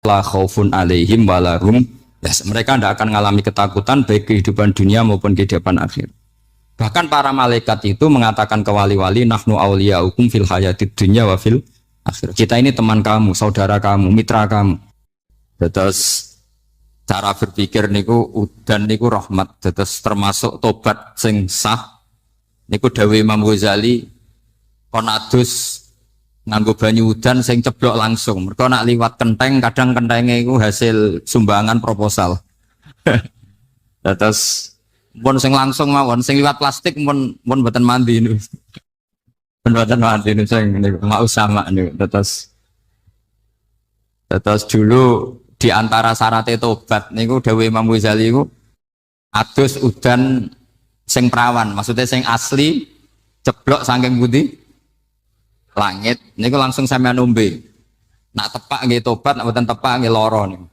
la khaufun alaihim walahum mereka tidak akan mengalami ketakutan baik kehidupan dunia maupun kehidupan akhir. Bahkan para malaikat itu mengatakan ke wali-wali nahnu awliyaukum fil hayatid dunya wa fil akhir. Kita ini teman kamu, saudara kamu, mitra kamu. Terus cara berpikir niku udan niku rahmat. Terus termasuk tobat sing sah niku dawuh Imam Ghazali kon adus nganggo banyu udan sing ceblok langsung. Mergo nak liwat kenteng kadang kentenge iku hasil sumbangan proposal. Terus pun sing langsung mawon, sing liwat plastik pun mboten mandi niku. Mboten mandi niku sing niku mau sama niku. Terus dulu di antara syarat tobat niku dawuh Imam Ghazali iku adus udan sing perawan, maksudnya sing asli ceblok saking pundi langit niku langsung sampean ombe. Nak tepak nggih tobat, nak mboten tepak nggih lara niku.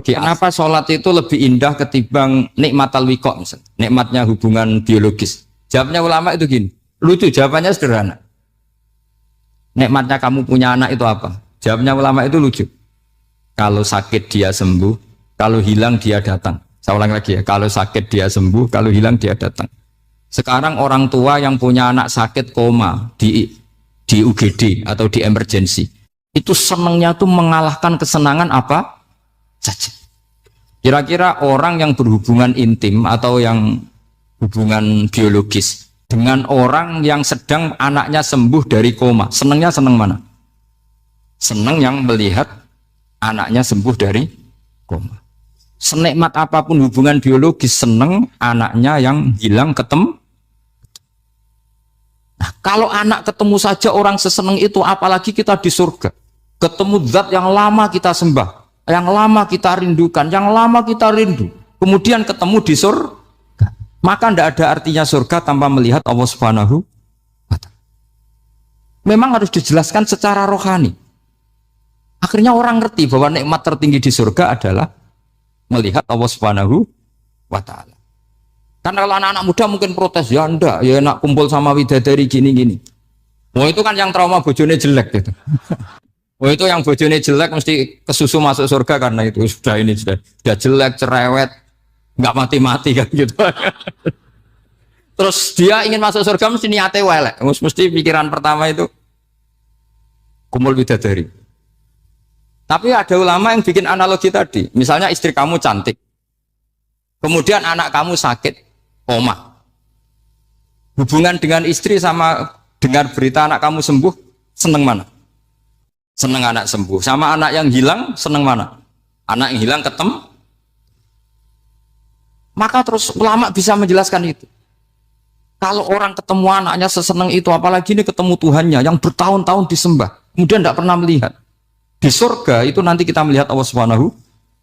Kenapa sholat itu lebih indah ketimbang nikmatal wiqa misalnya, nikmatnya hubungan biologis? Jawabnya ulama itu gini, lucu jawabannya sederhana. Nikmatnya kamu punya anak itu apa? Jawabnya ulama itu lucu. Kalau sakit dia sembuh, kalau hilang dia datang. Saya ulang lagi ya, kalau sakit dia sembuh, kalau hilang dia datang. Sekarang orang tua yang punya anak sakit koma di UGD atau di emergency, itu senangnya tuh mengalahkan kesenangan apa saja. Kira-kira orang yang berhubungan intim atau yang hubungan biologis dengan orang yang sedang anaknya sembuh dari koma, senangnya senang mana? Senang yang melihat anaknya sembuh dari koma. Senikmat apapun hubungan biologis, senang anaknya yang hilang ketemu. Nah, kalau anak ketemu saja orang seseneng itu, apalagi kita di surga. Ketemu zat yang lama kita sembah, yang lama kita rindukan, yang lama kita rindu. Kemudian ketemu di surga. Maka tidak ada artinya surga tanpa melihat Allah Subhanahu wa Ta'ala. Memang harus dijelaskan secara rohani. Akhirnya orang ngerti bahwa nikmat tertinggi di surga adalah melihat Allah Subhanahu wa Ta'ala. Karena kalau anak-anak muda mungkin protes, ya enggak, ya enak kumpul sama widadari gini-gini. Wah itu kan yang trauma bojone jelek gitu. Wah itu yang bojone jelek mesti kesusu masuk surga karena itu sudah jelek, cerewet, nggak mati-mati kan gitu. Terus dia ingin masuk surga mesti niate welek, mesti pikiran pertama itu kumpul widadari. Tapi ada ulama yang bikin analogi tadi, misalnya istri kamu cantik, kemudian anak kamu sakit, koma. Hubungan dengan istri sama dengar berita anak kamu sembuh, seneng mana? Seneng anak sembuh. Sama anak yang hilang, seneng mana? Anak yang hilang ketemu. Maka terus ulama bisa menjelaskan itu. Kalau orang ketemu anaknya seseneng itu, apalagi ini ketemu Tuhannya yang bertahun-tahun disembah, kemudian tidak pernah melihat. Di surga itu nanti kita melihat Allah Subhanahu.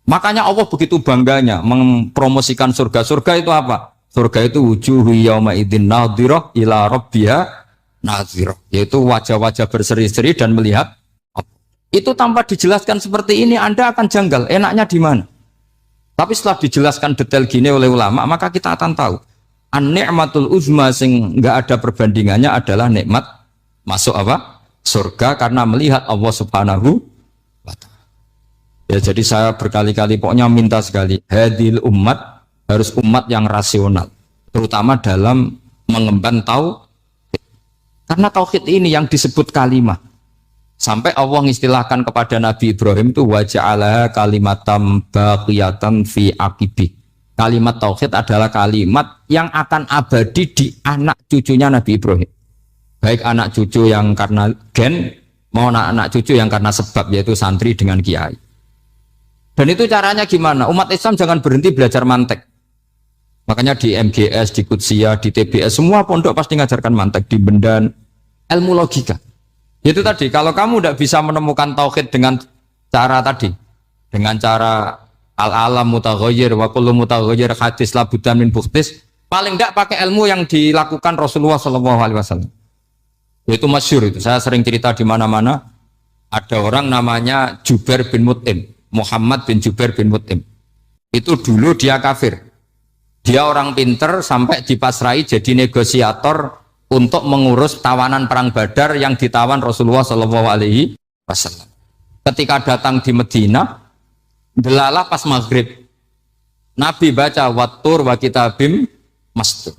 Makanya Allah begitu bangganya mempromosikan surga. Surga itu apa? Surga itu wujuhu yauma idzin nadhirah ila rabbiha nadhirah, yaitu wajah-wajah berseri-seri dan melihat. Itu tanpa dijelaskan seperti ini Anda akan janggal, enaknya di mana? Tapi setelah dijelaskan detail gini oleh ulama, maka kita akan tahu an-ni'matul uzma sing enggak ada perbandingannya adalah nikmat masuk apa? Surga karena melihat Allah Subhanahu. Ya jadi saya berkali-kali pokoknya minta sekali hadil umat harus umat yang rasional, terutama dalam mengemban tauhid. Karena tauhid ini yang disebut kalimah. Sampai Allah mengistilahkan kepada Nabi Ibrahim itu waja'alaha kalimatam baqiyatan fi aqibi. Kalimat tauhid adalah kalimat yang akan abadi di anak cucunya Nabi Ibrahim. Baik anak cucu yang karena gen mau anak cucu yang karena sebab, yaitu santri dengan kiai. Dan itu caranya gimana? Umat Islam jangan berhenti belajar mantek. Makanya di MGS, di Qudsiah, di TBS, semua pondok pasti ngajarkan mantek, di Bendan, ilmu logika. Itu tadi, kalau kamu tidak bisa menemukan tauhid dengan cara tadi, dengan cara al-alam mutaghayyir wa kullu mutaghayyir hadis la budda min bukhtis, paling tidak pakai ilmu yang dilakukan Rasulullah SAW. Itu masyhur itu. Saya sering cerita di mana-mana. Ada orang namanya Jubair bin Mut'im, Muhammad bin Jubair bin Mut'im. Itu dulu dia kafir. Dia orang pinter sampai dipasrai jadi negosiator untuk mengurus tawanan perang Badar yang ditawan Rasulullah SAW. Ketika datang di Medina, delalah pas maghrib, Nabi baca wattur wa kitabim mastur.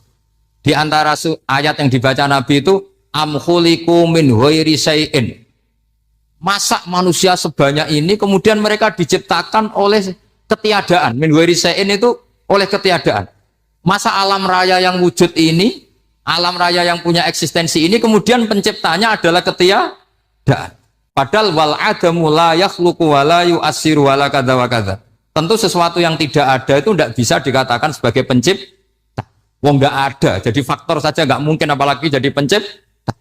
Di antara ayat yang dibaca Nabi itu am khuliqu min ghairi syai'in. Masa manusia sebanyak ini kemudian mereka diciptakan oleh ketiadaan. Min ghairi syai'in itu oleh ketiadaan. Masa alam raya yang wujud ini, alam raya yang punya eksistensi ini kemudian penciptanya adalah ketiadaan. Padahal wal adamu la yakhluqu wa la yu'assiru wa la kadza wa kadza. Tentu sesuatu yang tidak ada itu tidak bisa dikatakan sebagai pencipta. Wong nggak ada, jadi faktor saja nggak mungkin apalagi jadi pencipta.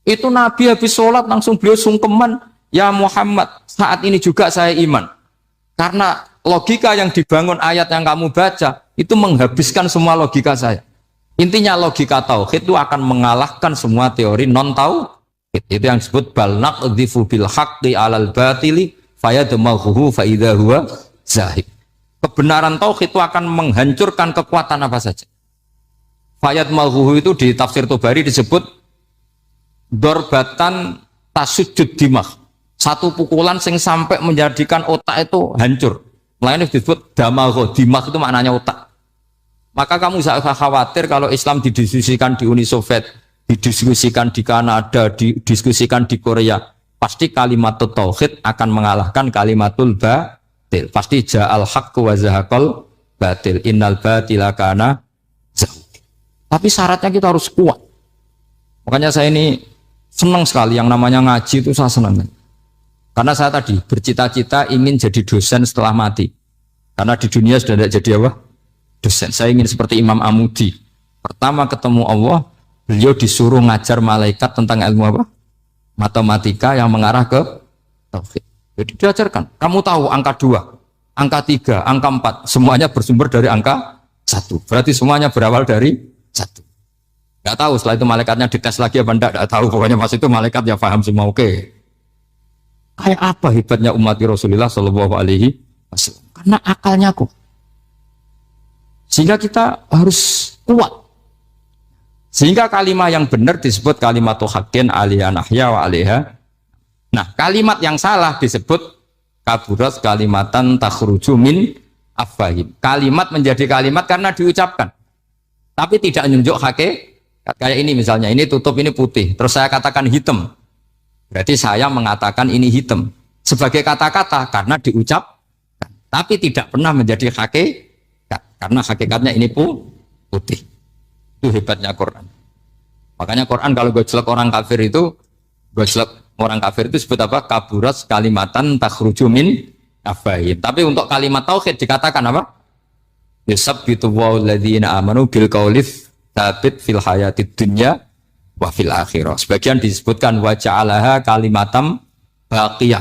Itu Nabi habis sholat langsung beliau sungkeman, ya Muhammad, saat ini juga saya iman. Karena logika yang dibangun ayat yang kamu baca itu menghabiskan semua logika saya. Intinya logika tauhid itu akan mengalahkan semua teori non tauhid. Itu yang disebut bal naqdhifu bil haqqi 'alal batili fayadmaghuhu fa idza huwa zahib. Kebenaran tauhid itu akan menghancurkan kekuatan apa saja. Fayadmaghuhu itu di tafsir Tobari disebut dorbatan tasujud dimah. Satu pukulan sing sampai menjadikan otak itu hancur. Lainnya disebut damagho, dimah itu maknanya otak. Maka kamu jangan khawatir kalau Islam didiskusikan di Uni Soviet, didiskusikan di Kanada, didiskusikan di Korea, pasti kalimatul tauhid akan mengalahkan kalimatul batil. Pasti ja'al haqqu wa zahaqal batil, innal batila kana zahuq. Tapi syaratnya kita harus kuat. Makanya saya ini senang sekali yang namanya ngaji itu, saya senang. Karena saya tadi bercita-cita ingin jadi dosen setelah mati. Karena di dunia sudah tidak jadi apa? Dosen. Saya ingin seperti Imam Amudi. Pertama ketemu Allah, beliau disuruh ngajar malaikat tentang ilmu apa? Matematika yang mengarah ke tauhid. Jadi diajarkan. Kamu tahu angka 2, angka 3, angka 4, semuanya bersumber dari angka 1. Berarti semuanya berawal dari 1. Gak tahu setelah itu malaikatnya dites lagi apa enggak, tahu. Pokoknya pas itu malaikat ya paham semua. Oke. Kayak apa hebatnya umat Rasulullah Shallallahu Alaihi Wasallam? Karena akalnya kok. Sehingga kita harus kuat. Sehingga kalimat yang benar disebut kalimatul haqqin aliyah nahya wa alaiha. Nah, kalimat yang salah disebut kaburat kalimatan takhruju min afwahim. Kalimat menjadi kalimat karena diucapkan, tapi tidak menunjuk hakikat. Kayak ini misalnya, ini tutup, ini putih. Terus saya katakan hitam. Berarti saya mengatakan ini hitam sebagai kata-kata karena diucapkan, tapi tidak pernah menjadi hakikat karena hakikatnya ini putih. Itu hebatnya Quran. Makanya Quran kalau gojlek orang kafir itu, gojlek orang kafir itu sebut apa? Kaburat kalimatan takhruju min afwahim. Tapi untuk kalimat tauhid dikatakan apa? Yusabbitu walladzina amanu bil qaulif tsabit fil hayatid dunya wa fil akhirah. Sebagian disebutkan wa ja'alaha kalimatam baqiyah.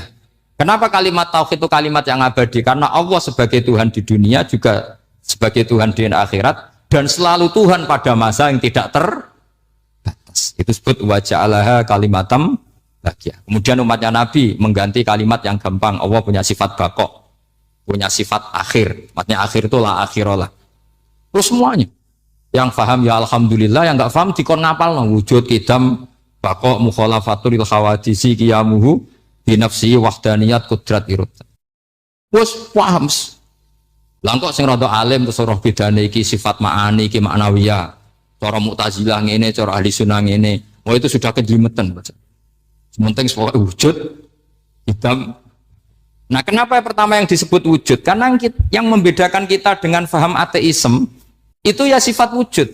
Kenapa kalimat tauhid itu kalimat yang abadi? Karena Allah sebagai Tuhan di dunia juga sebagai Tuhan di akhirat, dan selalu Tuhan pada masa yang tidak terbatas. Itu disebut wa ja'alaha kalimatam baqiyah. Kemudian umatnya Nabi mengganti kalimat yang gampang. Allah punya sifat baqo, punya sifat akhir. Maksudnya akhir itu la akhirah. Terus semuanya. Yang paham ya alhamdulillah, yang enggak paham dikon ngapal no. Wujud kidam baqo mukhalafatul khawadisi qiyamuhu binafsi wahdaniyat kudrat irut. Wes paham. Lah kok sing rada alim terus roh bedane iki sifat ma'ani iki maknawiyah. Cara Mu'tazilah ngene, cara ahli sunnah ngene. Oh itu sudah kejlimetan baca. Sementing wujud kidam. Nah, kenapa pertama yang disebut wujud? Karena yang membedakan kita dengan paham ateisme itu ya sifat wujud,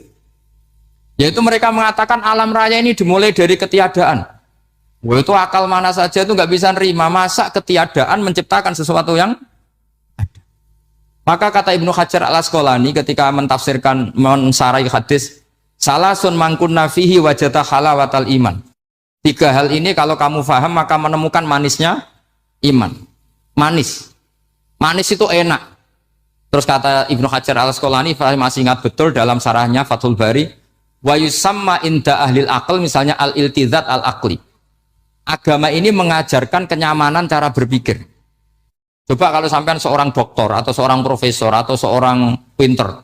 yaitu mereka mengatakan alam raya ini dimulai dari ketiadaan. Wah, itu akal mana saja itu nggak bisa nerima, masa ketiadaan menciptakan sesuatu yang ada. Maka kata Ibnu Hajar al Asqalani ketika mentafsirkan mensarai hadis salasun mangkunna fihi wajata halawatal iman. 3 hal ini kalau kamu paham maka menemukan manisnya iman. Manis itu enak. Terus kata Ibnu Hajar al Asqalani, saya masih ingat betul dalam sarahnya Fathul Bari, wa yusamma inda ahlil aql, misalnya al-iltizat al-aqli. Agama ini mengajarkan kenyamanan cara berpikir. Coba kalau sampean seorang doktor atau seorang profesor atau seorang pinter,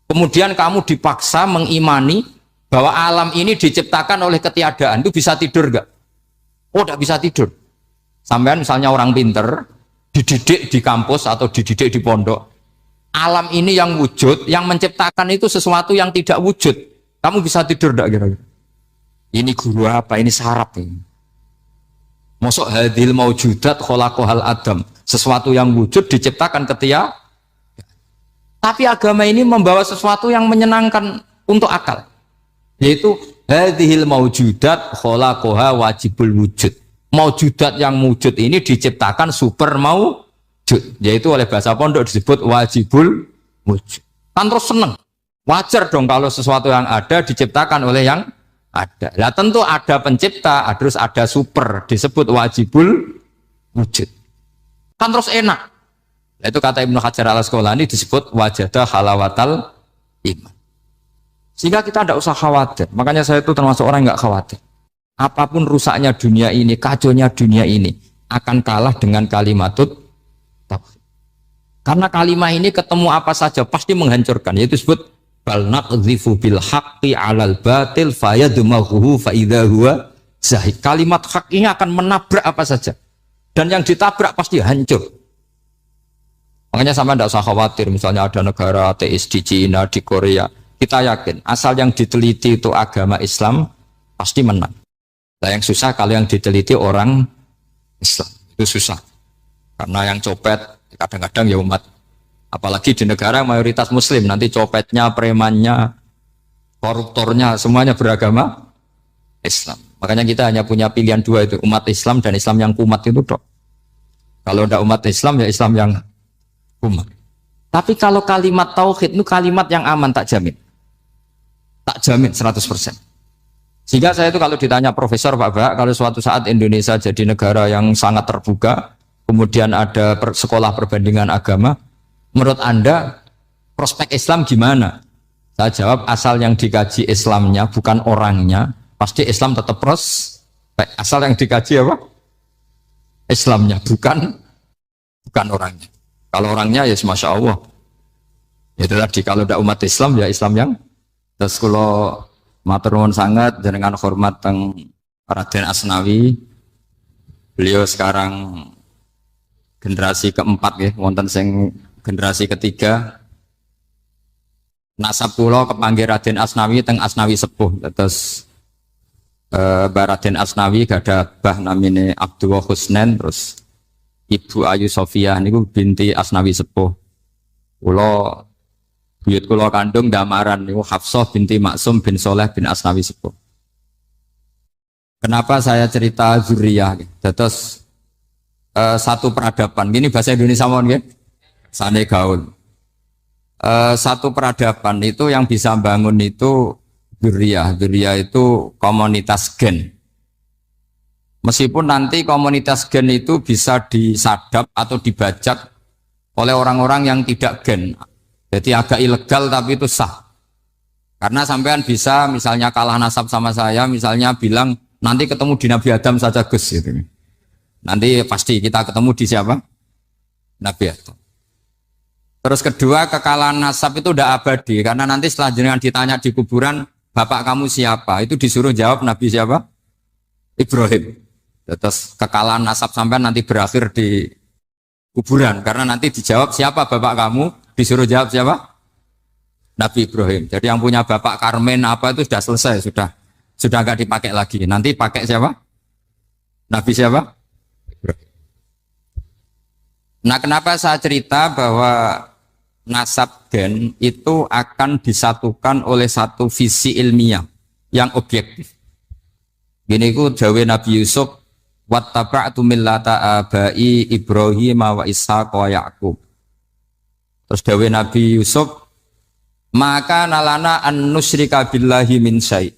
kemudian kamu dipaksa mengimani bahwa alam ini diciptakan oleh ketiadaan, itu bisa tidur gak? Oh, tidak bisa tidur. Sampean misalnya orang pinter, dididik di kampus atau dididik di pondok, alam ini yang wujud, yang menciptakan itu sesuatu yang tidak wujud. Kamu bisa tidur enggak kira-kira? Ini guru apa? Ini sarap ini. Mosok hadil maujudat khalaqahal adam. Sesuatu yang wujud diciptakan ketika. Tapi agama ini membawa sesuatu yang menyenangkan untuk akal. Yaitu hadhil maujudat khalaqaha wajibul wujud. Maujudat yang wujud ini diciptakan super maujud. Yaitu oleh bahasa pondok disebut wajibul wujud. Kan terus seneng. Wajar dong kalau sesuatu yang ada diciptakan oleh yang ada. Nah tentu ada pencipta, terus ada super, disebut wajibul wujud. Kan terus enak. Nah, itu kata Ibnu Hajar al-Asqalani disebut wajadah halawatal iman. Sehingga kita tidak usah khawatir. Makanya saya itu termasuk orang yang nggak khawatir. Apapun rusaknya dunia ini, kacaunya dunia ini akan kalah dengan kalimatut tauhid. Karena kalimat ini ketemu apa saja pasti menghancurkan. Yaitu disebut bal naqdhifu bil haqqi 'alal batil fayadmaghuhu fa idza huwa zahid. Kalimat hak ini akan menabrak apa saja. Dan yang ditabrak pasti hancur. Makanya sama tidak usah khawatir misalnya ada negara ateis di Cina, di Korea. Kita yakin asal yang diteliti itu agama Islam pasti menang. Nah yang susah kalau yang diteliti orang Islam. Itu susah. Karena yang copet kadang-kadang ya umat. Apalagi di negara mayoritas muslim, nanti copetnya, premannya, koruptornya, semuanya beragama Islam. Makanya kita hanya punya pilihan dua itu, umat Islam dan Islam yang kumat itu dok. Kalau tidak umat Islam, ya Islam yang kumat. Tapi kalau kalimat tauhid itu kalimat yang aman, tak jamin. Tak jamin 100%. Sehingga saya itu kalau ditanya profesor Pak Bak, kalau suatu saat Indonesia jadi negara yang sangat terbuka, kemudian ada sekolah perbandingan agama, menurut Anda prospek Islam gimana? Saya jawab asal yang dikaji Islamnya bukan orangnya, pasti Islam tetap prospek. Asal yang dikaji apa? Islamnya bukan orangnya. Kalau orangnya ya masya Allah. Itu tadi kalau tidak umat Islam ya Islam yang. Terus kalau matur nuwun sangat dengan hormat teng Raden Asnawi, beliau sekarang generasi keempat ya, wonten sing generasi ketiga. Nasab kula kepanggih Raden Asnawi teng Asnawi sepuh. Terus Raden Asnawi gada bah namine Abdullah Husnen, terus Ibu Ayu Sofia niku binti Asnawi sepuh. Kula buyut kula kandung damaran niku Hafsah binti Maksum bin Soleh bin Asnawi sepuh. Kenapa saya cerita zuriyah? Terus satu peradaban. Gini bahasa Indonesia mohon nggih. Sane gaul. Satu peradaban itu yang bisa bangun itu zuriyah. Zuriyah itu komunitas gen. Meskipun nanti komunitas gen itu bisa disadap atau dibajak oleh orang-orang yang tidak gen. Jadi agak ilegal tapi itu sah. Karena sampean bisa misalnya kalah nasab sama saya, misalnya bilang nanti ketemu di Nabi Adam saja Gus gitu. Nanti pasti kita ketemu di siapa? Nabi Adam. Terus kedua, kekalahan nasab itu udah abadi karena nanti setelah jenengan ditanya di kuburan, bapak kamu siapa? Itu disuruh jawab Nabi siapa? Ibrahim. Terus kekalahan nasab sampean nanti berakhir di kuburan karena nanti dijawab siapa bapak kamu, disuruh jawab siapa? Nabi Ibrahim. Jadi yang punya bapak Karmen apa itu sudah selesai, sudah nggak dipakai lagi. Nanti pakai siapa? Nabi siapa? Ibrahim. Nah, kenapa saya cerita bahwa nasab gen itu akan disatukan oleh satu visi ilmiah yang objektif. Gini ku dawe Nabi Yusuf, wattaba'tu millata abai Ibrahim wa Ishaq wa Yaqub. Terus dawe Nabi Yusuf, maka nalana an nusyrika billahi min syai'.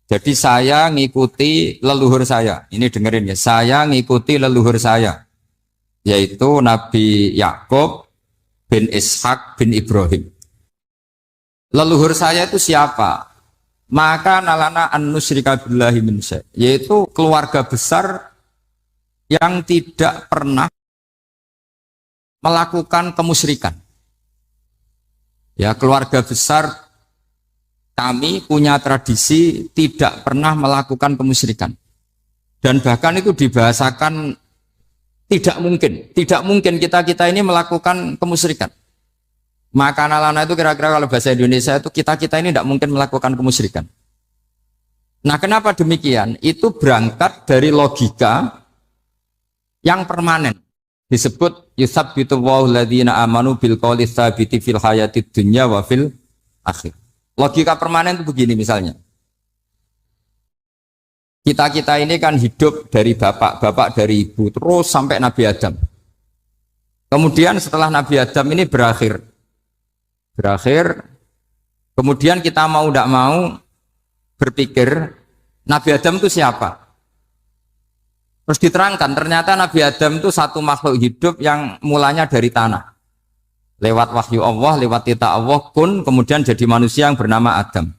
Jadi saya ngikuti leluhur saya. Ini dengerin ya, saya ngikuti leluhur saya, yaitu Nabi Yakub bin Ishak bin Ibrahim. Leluhur saya itu siapa? Maka nalana an nusyrika billahi min syai', yaitu keluarga besar yang tidak pernah melakukan kemusyrikan. Ya, keluarga besar kami punya tradisi tidak pernah melakukan kemusyrikan. Dan bahkan itu dibahasakan tidak mungkin kita ini melakukan kemusyrikan. Maka lana itu kira-kira kalau bahasa Indonesia itu kita ini tidak mungkin melakukan kemusyrikan. Nah, kenapa demikian? Itu berangkat dari logika yang permanen. Disebut yusabbitu Allahu alladziina aamanu bil qouli tsabiti fil hayatid dunya wa fil akhir. Logika permanen itu begini misalnya. Kita ini kan hidup dari bapak dari ibu terus sampai Nabi Adam. Kemudian setelah Nabi Adam ini berakhir, kemudian kita mau tidak mau berpikir Nabi Adam itu siapa? Terus diterangkan ternyata Nabi Adam itu satu makhluk hidup yang mulanya dari tanah. Lewat wahyu Allah, lewat titah Allah kun, kemudian jadi manusia yang bernama Adam.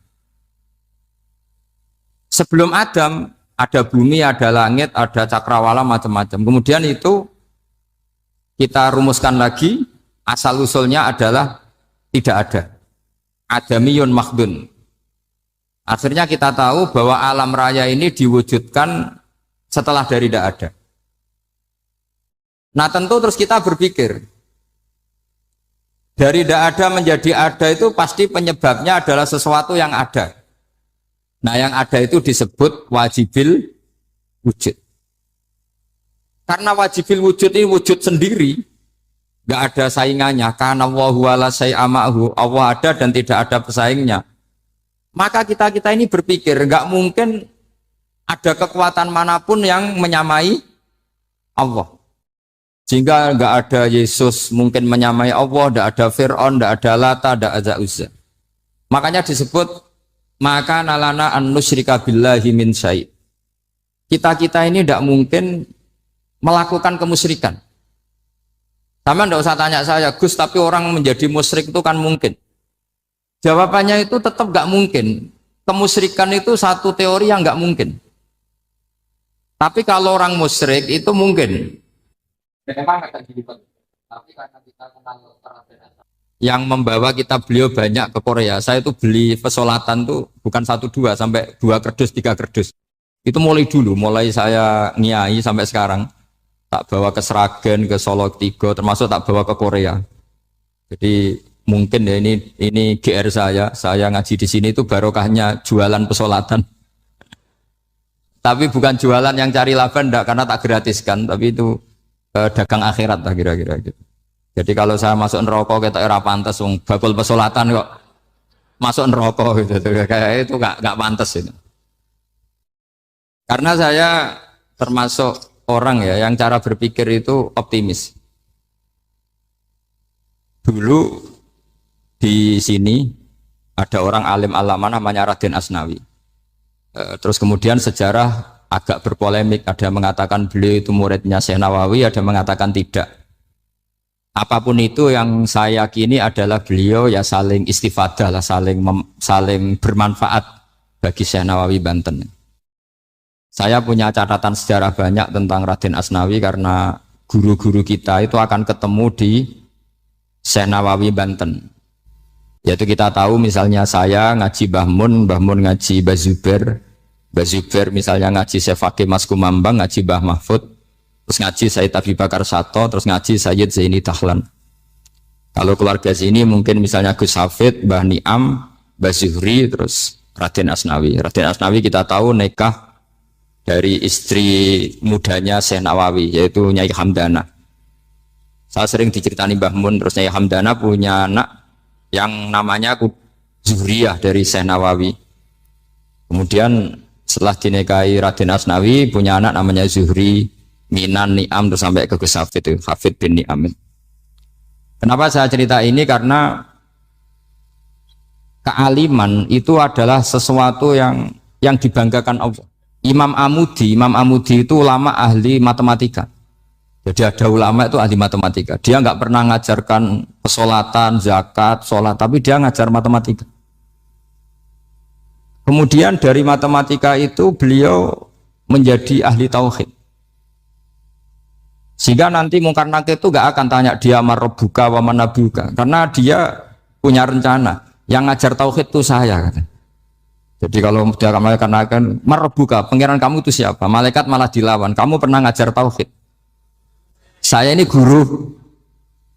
Sebelum Adam ada bumi, ada langit, ada cakrawala, macam-macam. Kemudian itu kita rumuskan lagi, asal usulnya adalah tidak ada. Adamiyun makhdun. Akhirnya kita tahu bahwa alam raya ini diwujudkan setelah dari tidak ada. Nah tentu terus kita berpikir, dari tidak ada menjadi ada itu pasti penyebabnya adalah sesuatu yang ada. Nah yang ada itu disebut wajibil wujud. Karena wajibil wujud ini wujud sendiri, nggak ada saingannya. Karena Allahu ala syai'amahu, Allah ada dan tidak ada pesaingnya. Maka kita ini berpikir nggak mungkin ada kekuatan manapun yang menyamai Allah. Sehingga nggak ada Yesus mungkin menyamai Allah, nggak ada Fir'aun, nggak ada Lata, nggak ada Uzza. Makanya disebut maka nalana an nusyrika billahi min syai'. Kita ini tidak mungkin melakukan kemusyrikan. Sama tidak usah tanya saya, Gus, tapi orang menjadi musyrik itu kan mungkin. Jawabannya itu tetap nggak mungkin. Kemusyrikan itu satu teori yang nggak mungkin. Tapi kalau orang musyrik itu mungkin. Memang akan dilibat. Tapi karena kita kenal yang membawa kita beliau banyak ke Korea. Saya itu beli pesolatan tuh bukan 1 2 sampai 2 kerdus 3 kerdus. Itu mulai dulu, mulai saya ngiai sampai sekarang. Tak bawa ke Sragen, ke Solo Tigo, termasuk tak bawa ke Korea. Jadi mungkin ya ini GR saya ngaji di sini itu barokahnya jualan pesolatan. Tapi bukan jualan yang cari laba enggak, karena tak gratiskan, tapi itu dagang akhirat lah kira-kira gitu. Jadi kalau saya masuk neraka kita era pantas, bakul pesolatan kok masuk neraka gitu, kayak itu nggak pantas itu. Karena saya termasuk orang ya yang cara berpikir itu optimis. Dulu di sini ada orang alim alama namanya Raden Asnawi. Terus kemudian sejarah agak berpolemik, ada yang mengatakan beliau itu muridnya Syekh Nawawi, ada yang mengatakan tidak. Apapun itu yang saya yakini adalah beliau ya saling istifadah lah, saling bermanfaat bagi Syekh Nawawi Banten. Saya punya catatan sejarah banyak tentang Raden Asnawi karena guru-guru kita itu akan ketemu di Syekh Nawawi Banten. Yaitu kita tahu misalnya saya ngaji Mbah Mun ngaji Mbah Zubair misalnya ngaji Syekh Fakih Mas Kumambang, ngaji Mbah Mahfud, terus ngaji Sayyid Abi Bakar Sato, terus ngaji Sayyid Zaini Dahlan. Kalau keluarga sini mungkin misalnya Gus Hafid, Mbah Niam, Mbah Zuhri, terus Raden Asnawi. Raden Asnawi kita tahu nikah dari istri mudanya Syekh Nawawi, yaitu Nyai Hamdana. Saya sering diceritani Mbah Mun, terus Nyai Hamdana punya anak yang namanya Zuhriyah dari Syekh Nawawi. Kemudian setelah dinikahi Raden Asnawi, punya anak namanya Zuhri, Minan, Ni'am, terus sampai ke Gus Hafid, Hafid bin Ni'am. Kenapa saya cerita ini? Karena kealiman itu adalah sesuatu yang dibanggakan Allah. Imam Amudi itu ulama ahli matematika. Jadi ada ulama itu ahli matematika. Dia nggak pernah ngajarkan pesolatan, zakat, sholat, tapi dia ngajar matematika. Kemudian dari matematika itu beliau menjadi ahli tauhid. Sehingga nanti Mungkar Nakir itu gak akan tanya dia marabbuka wa manabuka, karena dia punya rencana yang ngajar tauhid itu saya kata. Jadi kalau dia akan merebuka, pangeran kamu itu siapa? Malaikat malah dilawan. Kamu pernah ngajar tauhid? Saya ini guru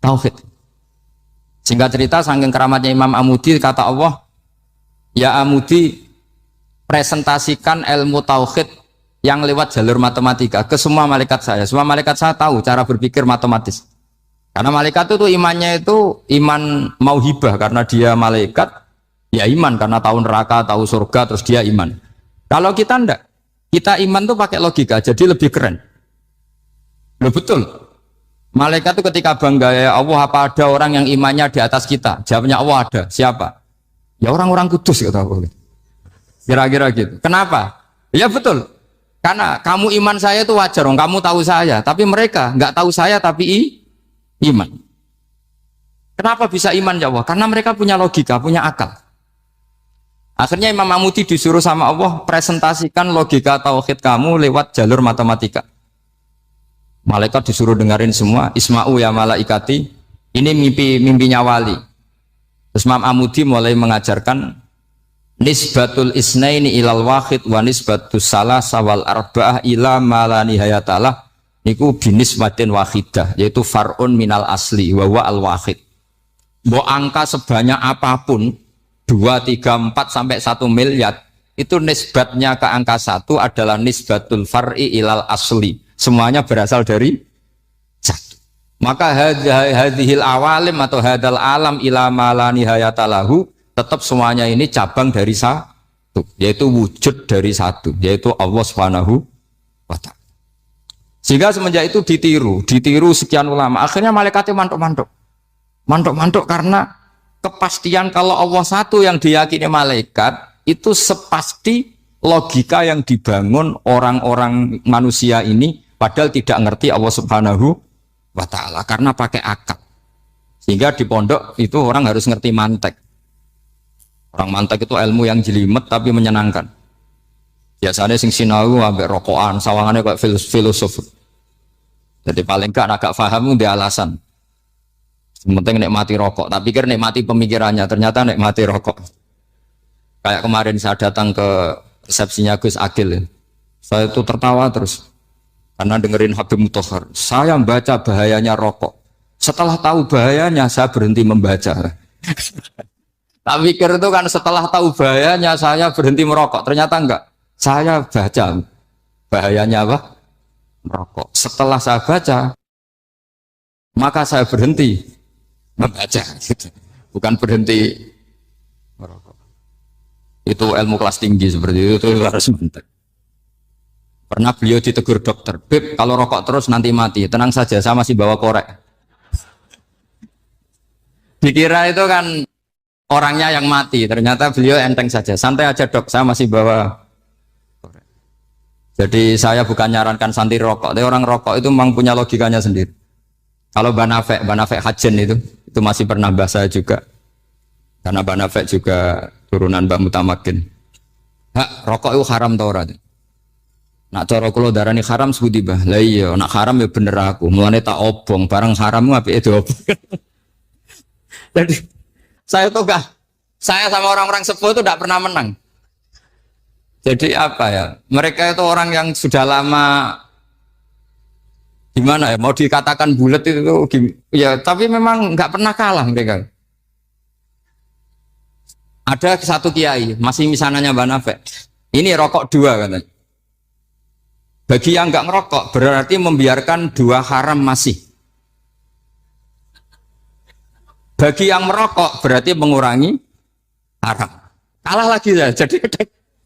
tauhid. Singkat cerita, saking keramatnya Imam Amudi, kata Allah, ya Amudi, presentasikan ilmu tauhid yang lewat jalur matematika ke semua malaikat saya. Semua malaikat saya tahu cara berpikir matematis. Karena malaikat itu imannya itu iman mauhibah, karena dia malaikat. Ya iman karena tahu neraka, tahu surga, terus dia iman. Kalau kita enggak, kita iman tuh pakai logika, jadi lebih keren. Loh betul. Malaikat itu ketika bangga, ya Allah, apa ada orang yang imannya di atas kita? Jawabnya Allah ada. Siapa? Ya orang-orang kudus, kata Allah. Kira-kira gitu. Kenapa? Ya betul. Karena kamu iman saya itu wajar, kamu tahu saya, tapi mereka nggak tahu saya tapi iman. Kenapa bisa iman ya Allah? Karena mereka punya logika, punya akal. Akhirnya Imam Amudi disuruh sama Allah presentasikan logika tauhid kamu lewat jalur matematika. Malaikat disuruh dengerin semua, Isma'u ya malaikati, ini mimpinya wali. Terus Imam Amudi mulai mengajarkan nisbatul isnaini ilal wahid wa nisbatus salasa wal arba'ah ila ma la nihayatalah niku binisbatin wahidah, yaitu far'un minal asli wa wa al wahid. Mbok angka sebanyak apapun 2, 3, 4 sampai 1 miliar itu nisbatnya ke angka 1 adalah nisbatul far'i ilal asli, semuanya berasal dari 1. Maka hadhil awalim atau hadal alam ila ma la nihayatalahu, tetap semuanya ini cabang dari 1, yaitu wujud dari 1, yaitu Allah Subhanahu wa ta'ala. Sehingga semenjak itu ditiru sekian ulama, akhirnya malaikatnya mantuk karena kepastian kalau Allah satu yang diyakini malaikat itu sepasti logika yang dibangun orang-orang manusia ini, padahal tidak ngerti Allah Subhanahu wa ta'ala karena pakai akal. Sehingga di pondok itu orang harus ngerti mantek. Orang mantek itu ilmu yang jelimet tapi menyenangkan. Biasanya sing sinau ambek rokokan, sawangannya kayak filosof. Jadi paling gak agak paham dia alasan. Penting nikmati rokok, tak pikir nikmati pemikirannya, ternyata nikmati rokok. Kayak kemarin saya datang ke resepsinya Gus Agil, saya itu tertawa terus karena dengerin Habib Mutahar. Saya membaca bahayanya rokok, setelah tahu bahayanya saya berhenti membaca. Tak pikir itu kan setelah tahu bahayanya saya berhenti merokok, ternyata enggak. Saya baca bahayanya apa? Merokok. Setelah saya baca, maka saya berhenti membaca, gitu. Bukan berhenti merokok. Itu ilmu kelas tinggi seperti itu harus mentek. Pernah beliau ditegur dokter, Beb, kalau rokok terus nanti mati. Tenang saja, saya masih bawa korek. Dikira itu kan orangnya yang mati, ternyata beliau enteng saja. Santai aja dok, saya masih bawa korek. Jadi saya bukan nyarankan santai rokok, tapi orang rokok itu memang punya logikanya sendiri. Kalau Banafek Hajen itu masih pernah bahas saya juga. Karena Banafek juga turunan Mbak Mutamakin. Hak, rokok itu haram tau ora? Nak cara kula darani haram sebuti bah. Lah iya, nak haram ya bener aku. Mulane tak obong, barang haram apike diobong. Jadi saya tuh saya sama orang-orang sepuh itu tidak pernah menang. Jadi apa ya? Mereka itu orang yang sudah lama gimana ya, mau dikatakan bulat itu ya, tapi memang nggak pernah kalah mereka. Ada satu kiai masih misananya Banafek, ini rokok 2 katanya. Bagi yang nggak ngerokok berarti membiarkan 2 haram masih. Bagi yang merokok berarti mengurangi haram. Kalah lagi saya. Jadi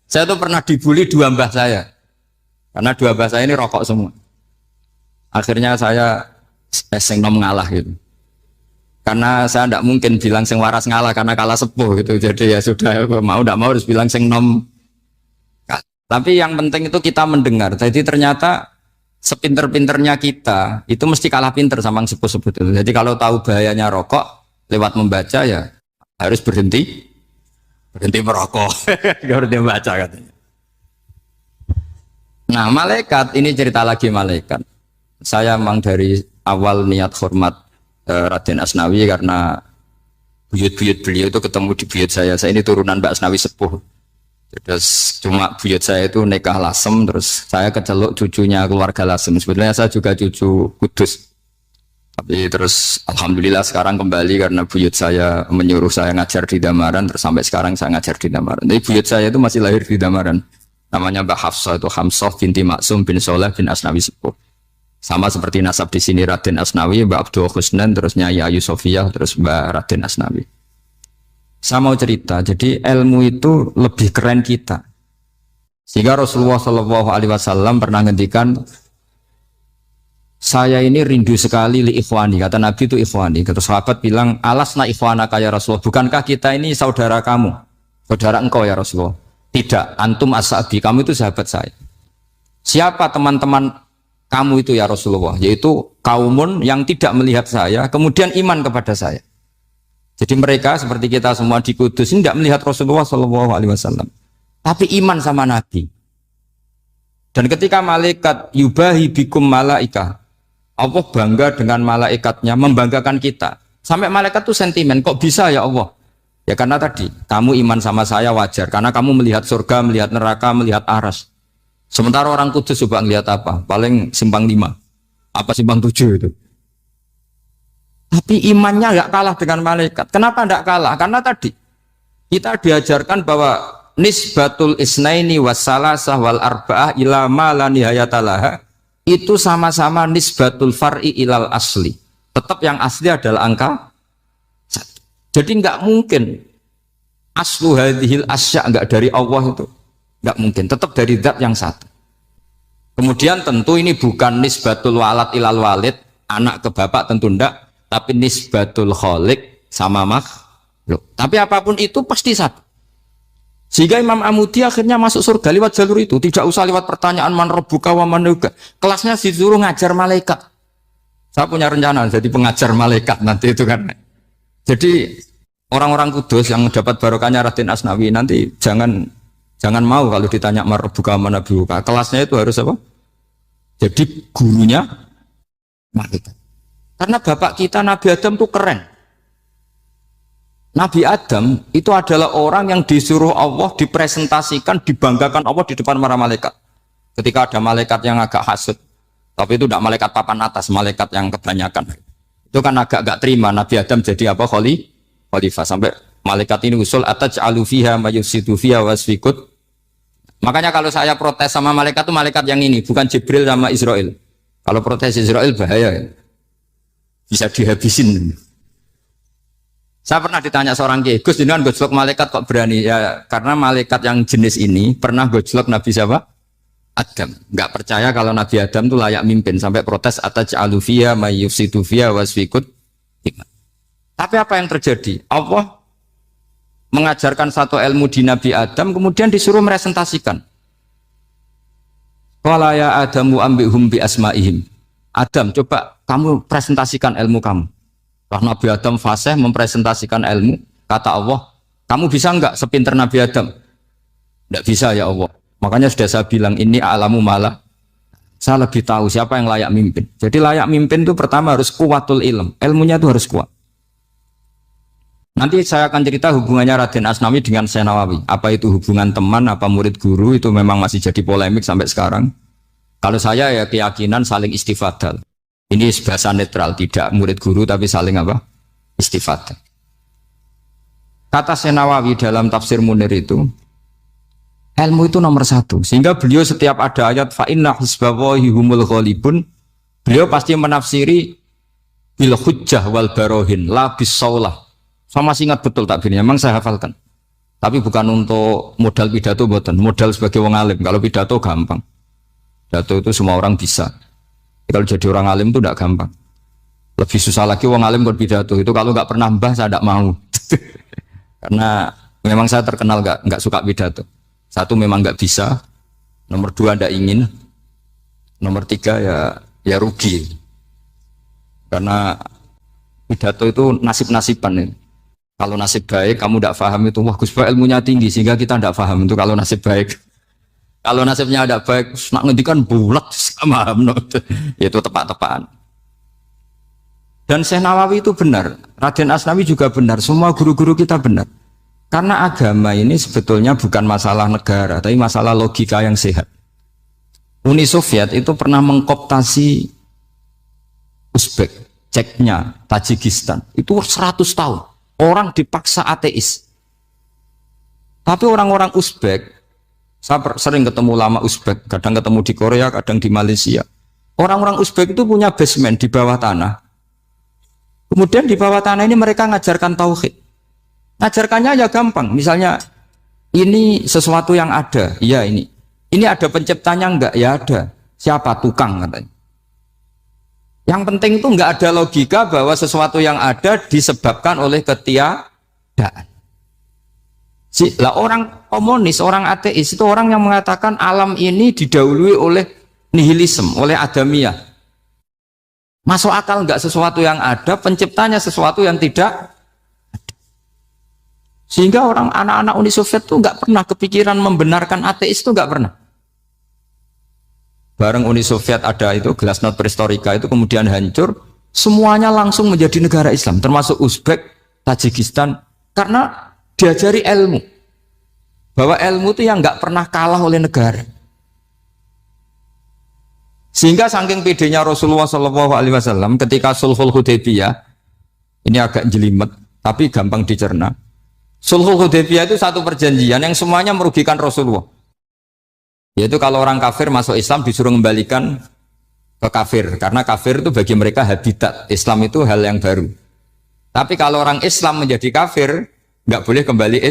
saya tuh pernah dibully 2 mbah saya karena 2 mbah saya ini rokok semua. Akhirnya saya sing nom ngalah gitu. Karena saya tidak mungkin bilang sing waras ngalah karena kalah sepuh gitu. Jadi ya sudah, mau tidak mau harus bilang sing nom. Tapi yang penting itu kita mendengar. Jadi ternyata sepinter-pinternya kita itu mesti kalah pinter sama yang sepuh-sepuh itu. Jadi kalau tahu bahayanya rokok lewat membaca ya harus berhenti merokok. Berhenti membaca katanya. Nah malaikat ini cerita lagi malaikat. Saya memang dari awal niat hormat Raden Asnawi karena buyut-buyut beliau itu ketemu di buyut saya. Saya ini turunan Mbak Asnawi sepuh. Terus cuma buyut saya itu nikah Lasem, terus saya keceluk cucunya keluarga Lasem. Sebetulnya saya juga cucu Kudus. Tapi terus alhamdulillah sekarang kembali karena buyut saya menyuruh saya ngajar di Damaran, terus sampai sekarang saya ngajar di Damaran. Jadi buyut saya itu masih lahir di Damaran. Namanya Mbak Hafsah, itu Hamsah binti Maksum bin Soleh bin Asnawi Sepuh. Sama seperti nasab di sini Raden Asnawi, Mbak Abdul Husnan, terus Nyai Ayu Sofiyah, terus Mbak Raden Asnawi. Saya mau cerita, jadi ilmu itu lebih keren kita. Sehingga Rasulullah Shallallahu Alaihi Wasallam pernah ngendikan, saya ini rindu sekali li ikhwani, kata Nabi itu ikhwani. Kata sahabat bilang, alasna ikhwana kaya Rasulullah, bukankah kita ini saudara kamu, saudara engkau ya Rasulullah? Tidak, antum ashabi, kamu itu sahabat saya. Siapa teman-teman kamu itu ya Rasulullah? Yaitu kaumun yang tidak melihat saya, kemudian iman kepada saya. Jadi mereka seperti kita semua di Kudus ini tidak melihat Rasulullah Shallallahu Alaihi Wasallam, tapi iman sama Nabi. Dan ketika malaikat yubahi bikum malaika, Allah bangga dengan malaikatnya, membanggakan kita. Sampai malaikat tuh sentimen, kok bisa ya Allah? Ya karena tadi, kamu iman sama saya wajar, karena kamu melihat surga, melihat neraka, melihat aras. Sementara orang Kudus coba ngelihat apa? Paling simpang 5, apa simpang 7 itu. Tapi imannya nggak kalah dengan malaikat. Kenapa nggak kalah? Karena tadi kita diajarkan bahwa nisbatul isnaini wassalasah wal arba'ah ila ma la nihayatalaha itu sama-sama nisbatul far'i ilal asli. Tetap yang asli adalah angka 1. Jadi nggak mungkin aslu hadhil asya nggak dari Allah itu, nggak mungkin. Tetap dari zat yang 1. Kemudian tentu ini bukan nisbatul walad ilal walid, anak ke bapak tentu enggak, tapi nisbatul khaliq sama makhluk. Tapi apapun itu pasti 1. Sehingga Imam Amudi akhirnya masuk surga lewat jalur itu, tidak usah lewat pertanyaan man rabbuka wa man nabiyyuka. Kelasnya disuruh ngajar malaikat. Saya punya rencana jadi pengajar malaikat nanti itu kan. Jadi orang-orang Kudus yang dapat barokahnya Raden Asnawi nanti jangan mau kalau ditanya man rabbuka wa man nabiyyuka. Kelasnya itu harus apa? Jadi gurunya malaikat. Karena bapak kita Nabi Adam itu keren. Nabi Adam itu adalah orang yang disuruh Allah, dipresentasikan, dibanggakan Allah di depan para malaikat. Ketika ada malaikat yang agak hasut, tapi itu tidak malaikat papan atas, malaikat yang kebanyakan. Itu kan agak gak terima Nabi Adam jadi apa? Khalifah. Sampai malaikat ini usul ataj'alu fiha mayufsidu fiha wasfikut. Makanya kalau saya protes sama malaikat itu malaikat yang ini, bukan Jibril sama Israel. Kalau protes Israel bahaya ya. Bisa dihabisin. Saya pernah ditanya seorang kiai, Gus jenengan gojlok malaikat kok berani? Ya karena malaikat yang jenis ini pernah gojlok Nabi siapa? Adam. Nggak percaya kalau Nabi Adam itu layak mimpin sampai protes ataj'alu fiha may yufsidu fiha wasfikut. Tapi apa yang terjadi? Allah mengajarkan satu ilmu di Nabi Adam kemudian disuruh meresentasikan. Qala ya Adamu ambihum bi asma'ihim. Adam, coba kamu presentasikan ilmu kamu. Nabi Adam fasih mempresentasikan ilmu, kata Allah, kamu bisa enggak sepinter Nabi Adam? Enggak bisa ya Allah. Makanya sudah saya bilang ini a'lamu malah. Saya lebih tahu siapa yang layak mimpin. Jadi layak mimpin itu pertama harus kuwatul ilm. Ilmunya itu harus kuat. Nanti saya akan cerita hubungannya Raden Asnawi dengan Syekh Nawawi. Apa itu hubungan teman, apa murid guru, itu memang masih jadi polemik sampai sekarang. Kalau saya ya keyakinan saling istifadah. Ini bahasa netral, tidak murid guru tapi saling apa? Istifadah. Kata Syekh Nawawi dalam tafsir Munir itu, ilmu itu nomor 1. Sehingga beliau setiap ada ayat fa inna hizballahi humul ghalibun, beliau pasti menafsiri bil hujjah wal barohin la bis saulah. Saya masih ingat betul takbirnya, memang saya hafalkan. Tapi bukan untuk modal pidato, buatan modal sebagai wong alim. Kalau pidato gampang. Pidato itu semua orang bisa. Kalau jadi orang alim itu tidak gampang. Lebih susah lagi wong alim berpidato. Itu kalau nggak pernah mbah saya tidak mau. Karena memang saya terkenal nggak suka pidato. 1 memang nggak bisa. Nomor 2 tidak ingin. Nomor 3 ya rugi. Karena pidato itu nasib-nasiban. Kalau nasib baik kamu tidak paham itu, wah Gus Ba ilmunya tinggi sehingga kita tidak paham itu kalau nasib baik. Kalau nasibnya ada baik, nak ngendikan bulat sama itu tepat-tepatan. Dan Syekh Nawawi itu benar, Raden Asnawi juga benar, semua guru-guru kita benar. Karena agama ini sebetulnya bukan masalah negara, tapi masalah logika yang sehat. Uni Soviet itu pernah mengkooptasi Uzbek, Ceknya, Tajikistan. Itu 100 tahun. Orang dipaksa ateis. Tapi orang-orang Uzbek, saya sering ketemu lama Uzbek, kadang ketemu di Korea, kadang di Malaysia. Orang-orang Uzbek itu punya basement di bawah tanah. Kemudian di bawah tanah ini mereka ngajarkan tauhid. Ngajarkannya ya gampang. Misalnya ini sesuatu yang ada, iya ini. Ini ada penciptanya enggak? Ya ada. Siapa? Tukang katanya. Yang penting itu enggak ada logika bahwa sesuatu yang ada disebabkan oleh ketiadaan. Lah orang komunis, orang ateis itu orang yang mengatakan alam ini didahului oleh nihilisme, oleh adamiyah. Masuk akal enggak sesuatu yang ada, penciptanya sesuatu yang tidak ada. Sehingga orang anak-anak Uni Soviet itu enggak pernah kepikiran membenarkan ateis, itu enggak pernah. Bareng Uni Soviet ada itu glasnost perestroika itu kemudian hancur, semuanya langsung menjadi negara Islam, termasuk Uzbek, Tajikistan, karena diajari ilmu. Bahwa ilmu itu yang enggak pernah kalah oleh negara. Sehingga saking pedenya Rasulullah SAW ketika Sulhul Hudaybiyah, ini agak jelimet, tapi gampang dicerna. Sulhul Hudaybiyah itu satu perjanjian yang semuanya merugikan Rasulullah. Yaitu kalau orang kafir masuk Islam disuruh kembalikan ke kafir, karena kafir itu bagi mereka habitat. Islam itu hal yang baru. Tapi kalau orang Islam menjadi kafir, nggak boleh kembali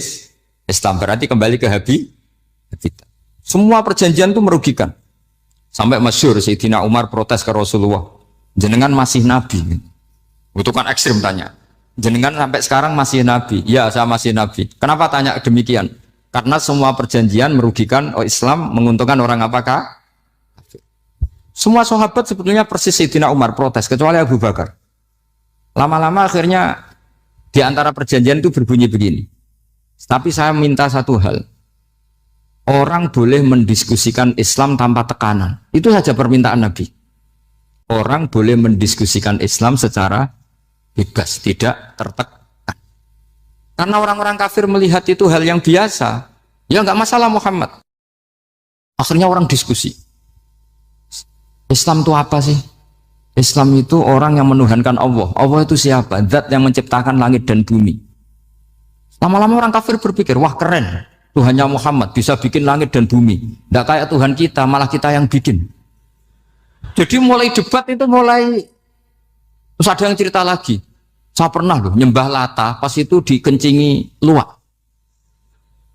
Islam, berarti kembali ke habitat. Semua perjanjian itu merugikan. Sampai masyhur Sayyidina Umar protes ke Rasulullah, jenengan masih nabi. Itu kan ekstrim tanya. Jenengan sampai sekarang masih nabi? Ya, saya masih nabi. Kenapa tanya demikian? Karena semua perjanjian merugikan Islam, menguntungkan orang apakah? Semua sahabat sebetulnya persis Sayyidina Umar protes, kecuali Abu Bakar. Lama-lama akhirnya di antara perjanjian itu berbunyi begini. Tapi saya minta satu hal. Orang boleh mendiskusikan Islam tanpa tekanan. Itu saja permintaan Nabi. Orang boleh mendiskusikan Islam secara bebas, tidak tertekan. Karena orang-orang kafir melihat itu hal yang biasa, ya nggak masalah Muhammad. Akhirnya orang diskusi. Islam itu apa sih? Islam itu orang yang menuhankan Allah. Allah itu siapa? Zat yang menciptakan langit dan bumi. Lama-lama orang kafir berpikir, wah keren, Tuhannya Muhammad bisa bikin langit dan bumi. Nggak kayak Tuhan kita, malah kita yang bikin. Jadi mulai debat itu mulai. Terus ada yang cerita lagi, saya pernah loh nyembah Lata, pas itu dikencingi luwak.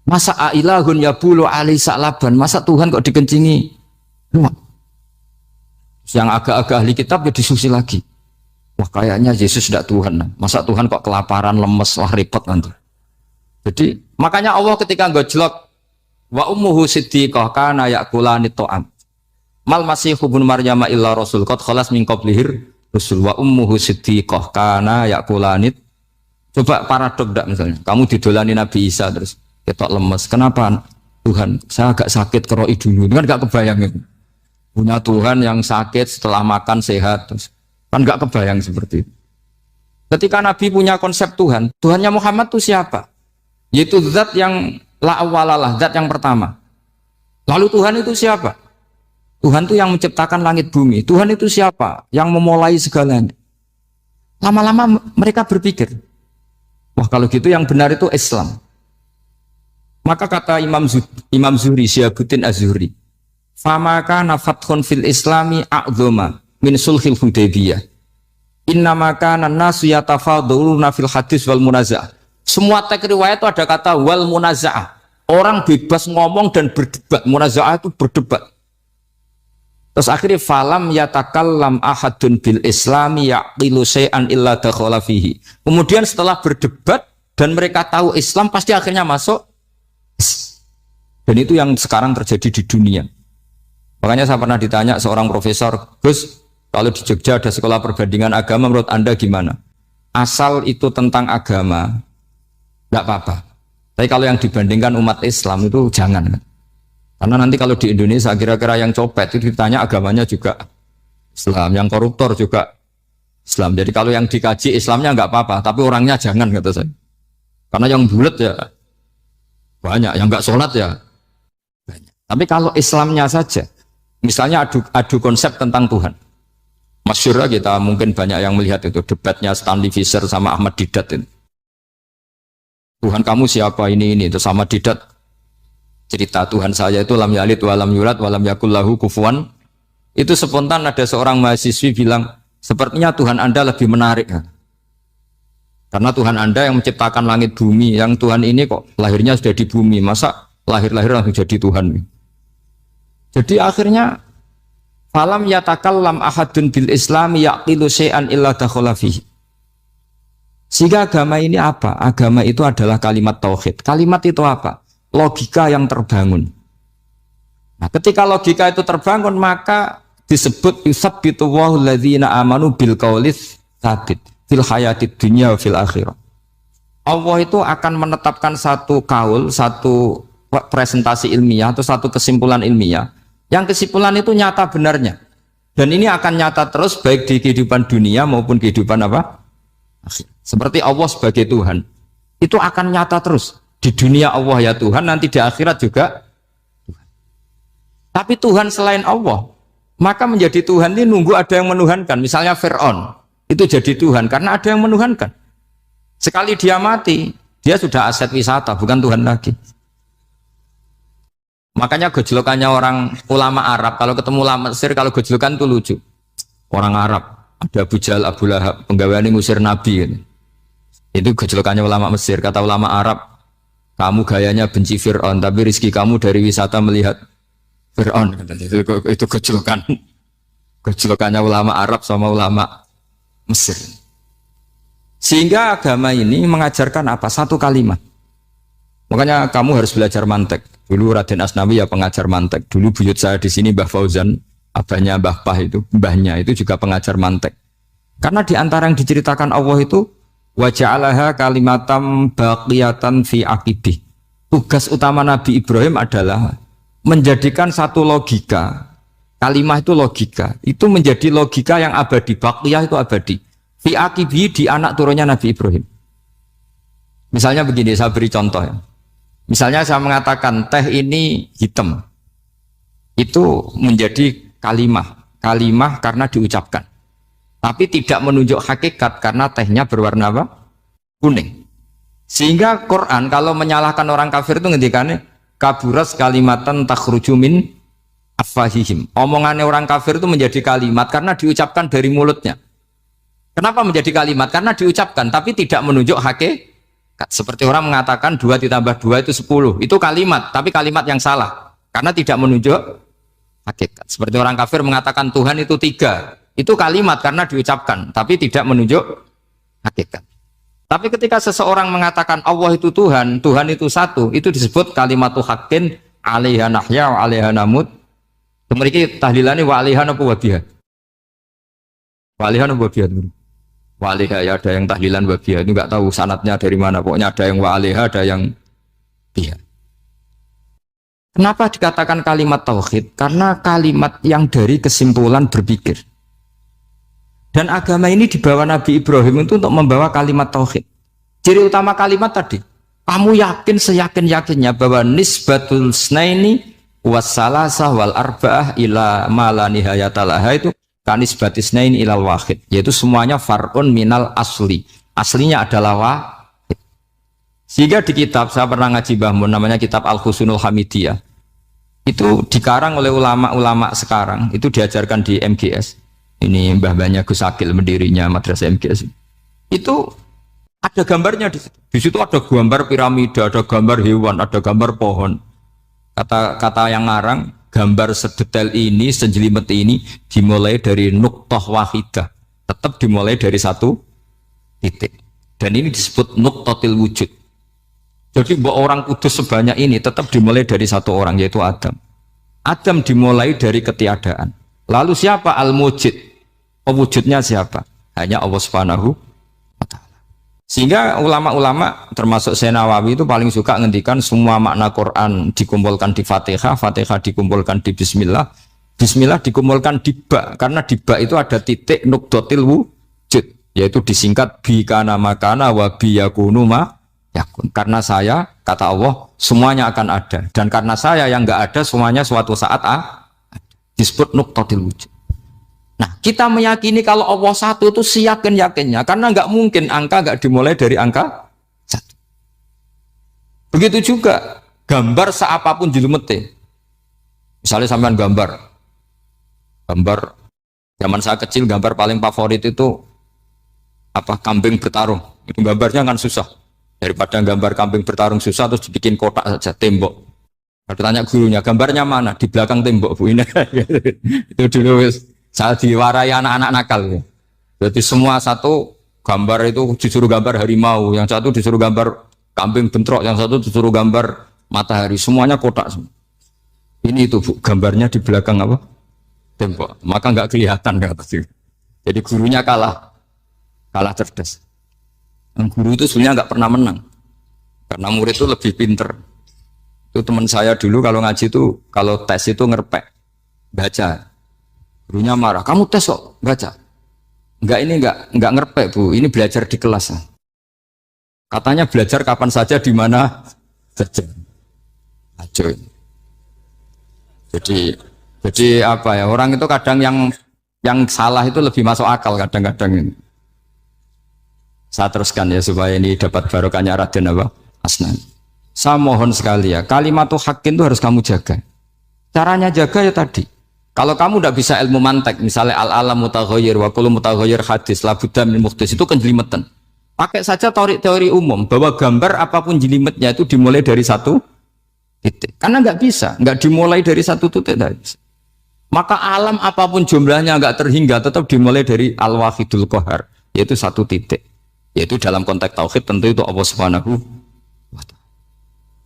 Masa ailahun ya bulu ali sa'laban, masa Tuhan kok dikencingi luwak? Yang agak-agak ahli kitab ya diskusi lagi. Wah kayaknya Yesus tidak Tuhan, masa Tuhan kok kelaparan, lemes, wah repot nanti. Jadi makanya Allah ketika gojlok wa ummuhu siddiqah kana yakulani ta'am. Mal masih ibnu Maryam illa rasul qad khalas min qablihir Rasul wa ummuhu siddiqah kana yakulanit. Coba paradok enggak misalnya, kamu didolani Nabi Isa terus ketok lemes. Kenapa Tuhan? Saya agak sakit keroi dulu. Kan enggak kebayang itu. Punya Tuhan yang sakit setelah makan sehat terus. Kan enggak kebayang seperti itu. Ketika Nabi punya konsep Tuhan, Tuhannya Muhammad itu siapa? Yaitu zat yang la awalalah, zat yang pertama. Lalu Tuhan itu siapa? Tuhan itu yang menciptakan langit bumi. Tuhan itu siapa? Yang memulai segalanya. Lama-lama mereka berpikir, wah kalau gitu yang benar itu Islam. Maka kata Imam Zuhri, Syihabuddin Az-Zuhri, famaka nafathun fil islami a'zoma min sulhil Hudaybiyah. Innama kana nasu yatafaduluna fil hadis wal munaza'ah. Semua teks riwayat itu ada kata wal munaza'ah. Orang bebas ngomong dan berdebat. Munaza'ah itu berdebat. Terus akhirnya falam yatakallam ahadun bil islami yaqilu syai'an illa dakhala fihi. Kemudian setelah berdebat dan mereka tahu Islam pasti akhirnya masuk. Dan itu yang sekarang terjadi di dunia. Makanya saya pernah ditanya seorang profesor, Gus, kalau di Jogja ada sekolah perbandingan agama, menurut Anda gimana? Asal itu tentang agama, enggak apa-apa. Tapi kalau yang dibandingkan umat Islam itu jangan. Karena nanti kalau di Indonesia kira-kira yang copet itu ditanya agamanya juga Islam, yang koruptor juga Islam. Jadi kalau yang dikaji Islamnya enggak apa-apa, tapi orangnya jangan kata saya. Karena yang bulat ya banyak. Yang nggak sholat ya banyak. Tapi kalau Islamnya saja, misalnya adu konsep tentang Tuhan. Masyhur kita mungkin banyak yang melihat itu debatnya Stanley Fischer sama Ahmad Didat itu. Tuhan kamu siapa ini itu sama Didat cerita Tuhan saya itu lam yalid walam yulad walam yakul lahu kufuwan. Itu spontan ada seorang mahasiswi bilang sepertinya Tuhan Anda lebih menarik. Karena Tuhan Anda yang menciptakan langit bumi, yang Tuhan ini kok lahirnya sudah di bumi, masa lahir-lahir langsung jadi Tuhan. Jadi akhirnya falam yatakallam ahadun bil islami yaqilu syai'an illa dakhala fihi. Sehingga agama ini apa? Agama itu adalah kalimat tauhid. Kalimat itu apa? Logika yang terbangun. Nah, ketika logika itu terbangun maka disebut yusabbitu wallahu alladzina amanu bil qaulis tsabit fil hayatid dunya wa fil akhirah. Allah itu akan menetapkan satu kaul, satu presentasi ilmiah atau satu kesimpulan ilmiah. Yang kesimpulan itu nyata benarnya. Dan ini akan nyata terus baik di kehidupan dunia maupun kehidupan apa? Akhir. Seperti Allah sebagai Tuhan. Itu akan nyata terus. Di dunia Allah ya Tuhan, nanti di akhirat juga Tuhan. Tapi Tuhan selain Allah, maka menjadi Tuhan ini nunggu ada yang menuhankan. Misalnya Fir'aun, itu jadi Tuhan karena ada yang menuhankan. Sekali dia mati, dia sudah aset wisata, bukan Tuhan lagi. Makanya gejolokannya orang ulama Arab, kalau ketemu ulama Mesir, kalau gejolokan itu lucu. Orang Arab, ada Abu Jahal, Abu Lahab, penggaweane ngusir Nabi. Gitu. Itu gejolokannya ulama Mesir. Kata ulama Arab, kamu gayanya benci Fir'aun, tapi rizki kamu dari wisata melihat Fir'aun. Itu gejolokan. Gejolokannya ulama Arab sama ulama Mesir. Sehingga agama ini mengajarkan apa? Satu kalimat. Makanya kamu harus belajar mantek. Dulu Raden Asnawi ya pengajar mantek. Dulu buyut saya di sini Mbah Fauzan, abahnya Mbah Pah itu, mbahnya itu juga pengajar mantek. Karena di antara yang diceritakan Allah itu wa ja'alaha kalimatam baqiyatan fi aqibih. Tugas utama Nabi Ibrahim adalah menjadikan satu logika. Kalimah itu logika. Itu menjadi logika yang abadi. Baqiyah itu abadi. Fi aqibih di anak turunnya Nabi Ibrahim. Misalnya begini, saya beri contoh ya. Misalnya saya mengatakan teh ini hitam, itu menjadi kalimah karena diucapkan, tapi tidak menunjuk hakikat karena tehnya berwarna apa? Kuning. Sehingga Quran kalau menyalahkan orang kafir itu ngendikannya kaburas kalimatan takhruju min afwahihim. Omongannya orang kafir itu menjadi kalimat karena diucapkan dari mulutnya. Kenapa menjadi kalimat? Karena diucapkan tapi tidak menunjuk hakikat. Seperti orang mengatakan 2 ditambah 2 itu 10. Itu kalimat, tapi kalimat yang salah. Karena tidak menunjuk hakikat. Seperti orang kafir mengatakan Tuhan itu 3. Itu kalimat karena diucapkan, tapi tidak menunjuk hakikat. Tapi ketika seseorang mengatakan Allah itu Tuhan, Tuhan itu satu, itu disebut kalimatu haqqin 'alaiha nahya wa 'alaiha namut. Memiliki tahlilane wa 'alaiha napa wa biha. Wa 'alaiha napa wa biha. Wa'alaiha ya ada yang tahlilan wabiyah itu nggak tahu sanatnya dari mana, pokoknya ada yang wa'alaiha ada yang biha. Kenapa dikatakan kalimat tauhid? Karena kalimat yang dari kesimpulan berpikir. Dan agama ini dibawa Nabi Ibrahim itu untuk membawa kalimat tauhid. Ciri utama kalimat tadi, kamu yakin seyakin-yakinnya bahwa nisbatul snaini wassalasah wal arba'ah ila ma la nihayatalaha itu kanis batisnain ilal wahid, yaitu semuanya far'un minal asli, aslinya adalah wahid. Sehingga di kitab, saya pernah ngaji Mbah Mun, namanya kitab Al-Husunul Hamidiyah, itu dikarang oleh ulama-ulama sekarang, itu diajarkan di MGS, ini mbah-mbahnya Gus Akil pendirinya madrasah MGS, itu ada gambarnya di situ ada gambar piramida, ada gambar hewan, ada gambar pohon. Kata yang ngarang, gambar sedetail ini, sejelimet ini dimulai dari nuktah wahidah, tetap dimulai dari satu titik, dan ini disebut nuktatil wujud. Jadi orang kudus sebanyak ini tetap dimulai dari satu orang, yaitu Adam. Adam dimulai dari ketiadaan. Lalu siapa al-mujid? Wujudnya siapa? Hanya Allah Subhanahu wa ta'ala. Sehingga ulama-ulama termasuk Syekh Nawawi itu paling suka ngendikan semua makna Quran dikumpulkan di Fatihah, Fatihah dikumpulkan di Bismillah, Bismillah dikumpulkan di Ba, karena di Ba itu ada titik nukdotil wujud, yaitu disingkat bi kana makana wa bi yakunu ma yakun. Karena saya, kata Allah, semuanya akan ada. Dan karena saya yang nggak ada, semuanya suatu saat disebut nuqtatil wujud. Nah, kita meyakini kalau Allah satu itu seyakin-yakinnya, karena nggak mungkin angka nggak dimulai dari angka satu. Begitu juga gambar seapapun jilumete. Misalnya sampean gambar zaman saya kecil, gambar paling favorit itu apa, kambing bertarung. Itu gambarnya kan susah. Daripada gambar kambing bertarung susah terus dibikin kotak saja, tembok. Kalau tanya gurunya, gambarnya mana? Di belakang tembok, Bu. Ini itu dulu saya diwarai anak-anak nakal. Jadi semua satu gambar itu disuruh gambar harimau, yang satu disuruh gambar kambing bentrok, yang satu disuruh gambar matahari, semuanya kotak semua. Ini itu, Bu, gambarnya di belakang apa? Tembok. Maka nggak kelihatan kata sih. Jadi gurunya kalah cerdas. Dan guru itu sebenarnya nggak pernah menang, karena murid itu lebih pinter. Itu teman saya dulu kalau ngaji itu, kalau tes itu ngerpek baca. Gurunya marah, kamu tes kok baca? Enggak ngerpek, Bu. Ini belajar di kelas. Katanya belajar kapan saja, di mana saja. Acuh. Jadi apa ya? Orang itu kadang yang salah itu lebih masuk akal kadang-kadang ini. Saya teruskan ya supaya ini dapat barokahnya Raden apa? Asnan. Saya mohon sekali ya, kalimat hakin itu harus kamu jaga. Caranya jaga ya tadi. Kalau kamu tidak bisa ilmu mantek, misalnya al-alam mutaghayyir wa kullu mutaghayyir hadis la budda min muhdits, itu kenjelimetan. Pakai saja teori umum bahwa gambar apapun jelimetnya itu dimulai dari satu titik. Karena nggak bisa, nggak dimulai dari satu titik tadi. Maka alam apapun jumlahnya nggak terhingga, tetap dimulai dari al-wahidul qahar, yaitu satu titik. Yaitu dalam konteks tauhid tentu itu Allah Subhanahu wa ta'ala.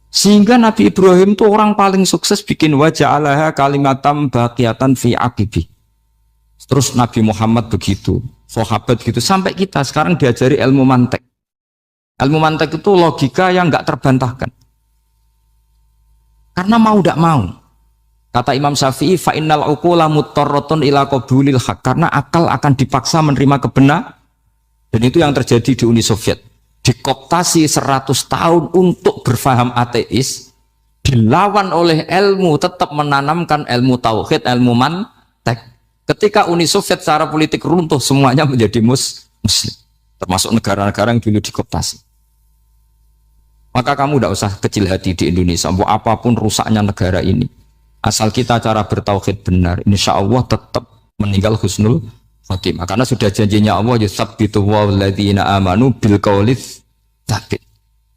Sehingga Nabi Ibrahim itu orang paling sukses bikin waja'alaha kalimatam baqiyatan fi aqibi. Terus Nabi Muhammad begitu, sahabat gitu, sampai kita sekarang diajari ilmu mantek. Ilmu mantek itu logika yang nggak terbantahkan. Karena mau tidak mau. Kata Imam Syafi'i, fa innal uqula muttarratun ila qabulil haq, karena akal akan dipaksa menerima kebenaran. Dan itu yang terjadi di Uni Soviet. Dikoptasi 100 tahun untuk berfaham ateis, dilawan oleh ilmu, tetap menanamkan ilmu tauhid, ilmu mantek. Ketika Uni Soviet secara politik runtuh, semuanya menjadi muslim, termasuk negara-negara yang dulu dikoptasi. Maka kamu tidak usah kecil hati di Indonesia, mau apapun rusaknya negara ini, asal kita cara bertauhid benar, insya Allah tetap meninggal husnul khotimah. Karena sudah janjinya Allah, yusabbitu walladzina amanu bil qaulits tsabit.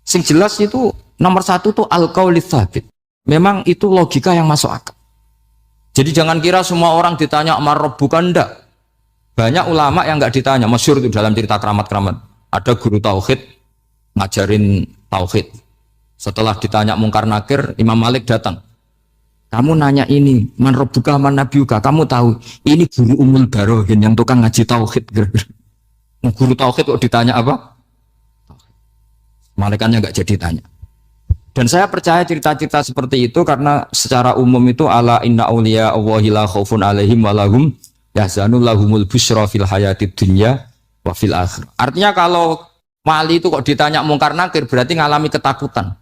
Sing jelas itu nomor satu tuh al qaulits tsabit. Memang itu logika yang masuk akal. Jadi jangan kira semua orang ditanya amar rabbuka, enggak. Banyak ulama yang enggak ditanya, masyhur itu dalam cerita keramat-keramat. Ada guru tauhid ngajarin tauhid. Setelah ditanya mungkar nakir, Imam Malik datang. Kamu nanya ini, man rabbuka man nabiyuka, kamu tahu ini guru Umul Barohin yang tukang ngaji tauhid. Guru tauhid kok ditanya apa? Malaikatnya nggak jadi tanya. Dan saya percaya cerita-cerita seperti itu karena secara umum itu ala inna auliya Allahi la khaufun alaihim walahum yahzanun lahumul busyra fil hayatid dunya wa fil akhirah. Artinya kalau wali itu kok ditanya mungkar nakir berarti ngalami ketakutan.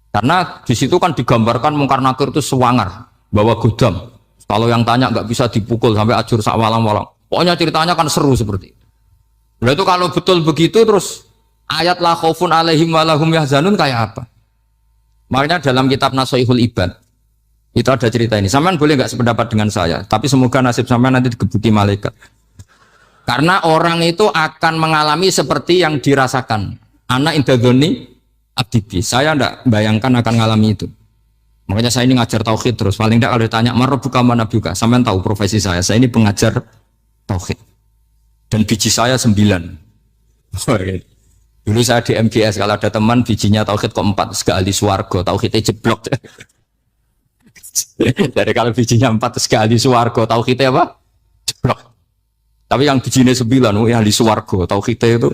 Karena di situ kan digambarkan mungkar nakir itu sewangar, bawa godam. Kalau yang tanya nggak bisa dipukul sampai ajur sak walang-walang. Pokoknya ceritanya kan seru seperti itu. Nah itu kalau betul begitu terus ayat la khaufun alaihim walahum yahzanun kayak apa? Makanya dalam kitab Nasoihul Ibad itu ada cerita ini. Sampean boleh nggak sependapat dengan saya, tapi semoga nasib sampean nanti digebuki malaikat. Karena orang itu akan mengalami seperti yang dirasakan. Anak indadzoni abdibi. Saya tidak bayangkan akan mengalami itu. Makanya saya ini ngajar tauhid terus. Paling tidak kalau ditanya marabbuka manabiuka, sampean tahu profesi saya. Saya ini pengajar tauhid. Dan biji saya 9. Dulu saya di MGS, kalau ada teman bijinya tauhid kok 4, sekali swarga, tauhidnya jeblok. Dari kalau bijinya 4 sekali swarga, tauhidnya apa? Jeblok. Tapi yang bijinya 9, yang di swarga, tauhidnya itu,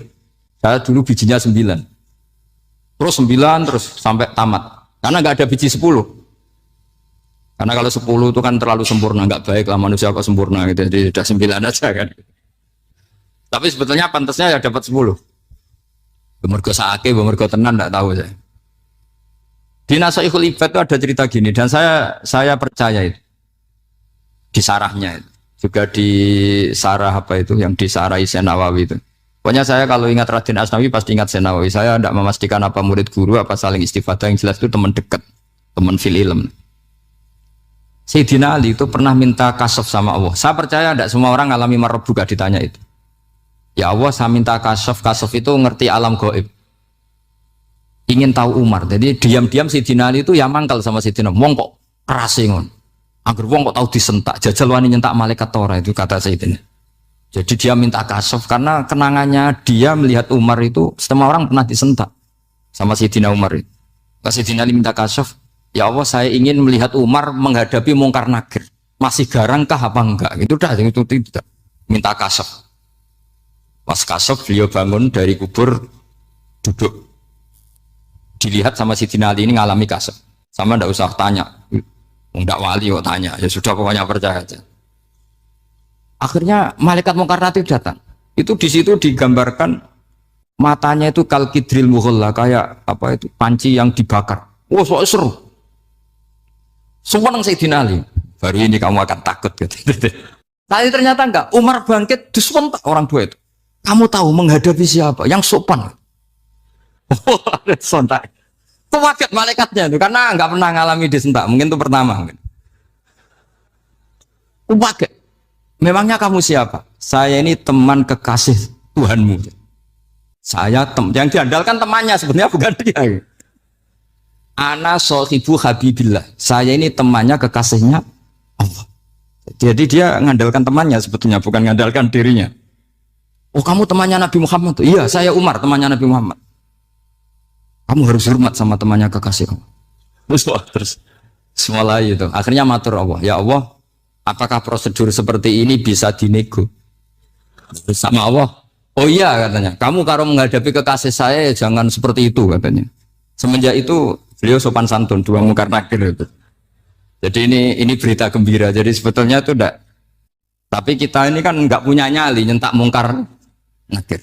saya dulu bijinya 9. Terus 9 terus sampai tamat. Karena nggak ada biji 10. Karena kalau 10 itu kan terlalu sempurna, nggak baik lah manusia kok sempurna gitu. Jadi sudah 9 aja kan. Tapi sebetulnya pantasnya ya dapat 10. Mergo sakake, mergo tenan enggak tahu saya. Di Nasaihul Ibad itu ada cerita gini dan saya percaya itu. Di sarahnya itu. Juga di sarah apa itu yang di sarah Syekh Nawawi itu. Pokoknya saya kalau ingat Raden Asnawi pasti ingat Syekh Nawawi. Saya tidak memastikan apa murid guru apa saling istifadah, yang jelas itu teman dekat, teman fil ilm. Sayyidina Ali itu pernah minta kasaf sama Allah. Saya percaya tidak semua orang alami marbuka ditanya itu. Ya Allah, saya minta kasaf itu ngerti alam gaib. Ingin tahu Umar. Jadi diam-diam Sayyidina Ali itu ya mangkal sama Sayyidina. Wong kok keras ngon. Angger wong kok tahu disentak, jajal wani nyentak malaikat tora, itu kata Sayyidina. Jadi dia minta kasaf karena kenangannya dia melihat Umar itu semua orang pernah disentak sama Sayyidina Umar itu. Sayyidina Ali minta kasaf, ya Allah saya ingin melihat Umar menghadapi mungkar nakir. Masih garangkah apa enggak? Itu dah, itu tidak. Minta kasaf. Pas kasaf beliau bangun dari kubur, duduk. Dilihat sama Sayyidina Ali ini ngalami kasaf. Sama ndak usah tanya. Ndak wali kok tanya. Ya sudah pokoknya percaya aja. Akhirnya malaikat mungkar nakir datang. Itu di situ digambarkan matanya itu kalkidril mughalla, kayak apa itu panci yang dibakar. Wah, soalnya seru. Semua nang Sayyidina Ali. Baru ini kamu akan takut gitu. Tapi ternyata enggak. Umar bangkit disentak orang tua itu. Kamu tahu menghadapi siapa? Yang sopan. Oh, ada sontak. Kaget malaikatnya itu karena nggak pernah ngalami disentak. Mungkin itu pertama. Kaget. Memangnya kamu siapa? Saya ini teman kekasih Tuhanmu. Saya yang diandalkan temannya sebenarnya bukan dia. Ana sohibu habibillah. Saya ini temannya kekasihnya Allah. Jadi dia mengandalkan temannya sebetulnya, bukan mengandalkan dirinya. Oh, kamu temannya Nabi Muhammad? Iya, saya Umar, temannya Nabi Muhammad. Kamu harus hormat sama temannya kekasih kamu. Terus mulai itu. Akhirnya matur Allah, ya Allah, apakah prosedur seperti ini bisa dinego? Sama Allah, oh iya katanya. Kamu kalau menghadapi kekasih saya jangan seperti itu katanya. Semenjak itu beliau sopan santun, dua mungkar nakir itu. Jadi ini berita gembira. Jadi sebetulnya itu enggak. Tapi kita ini kan enggak punya nyali nyentak mungkar nakir.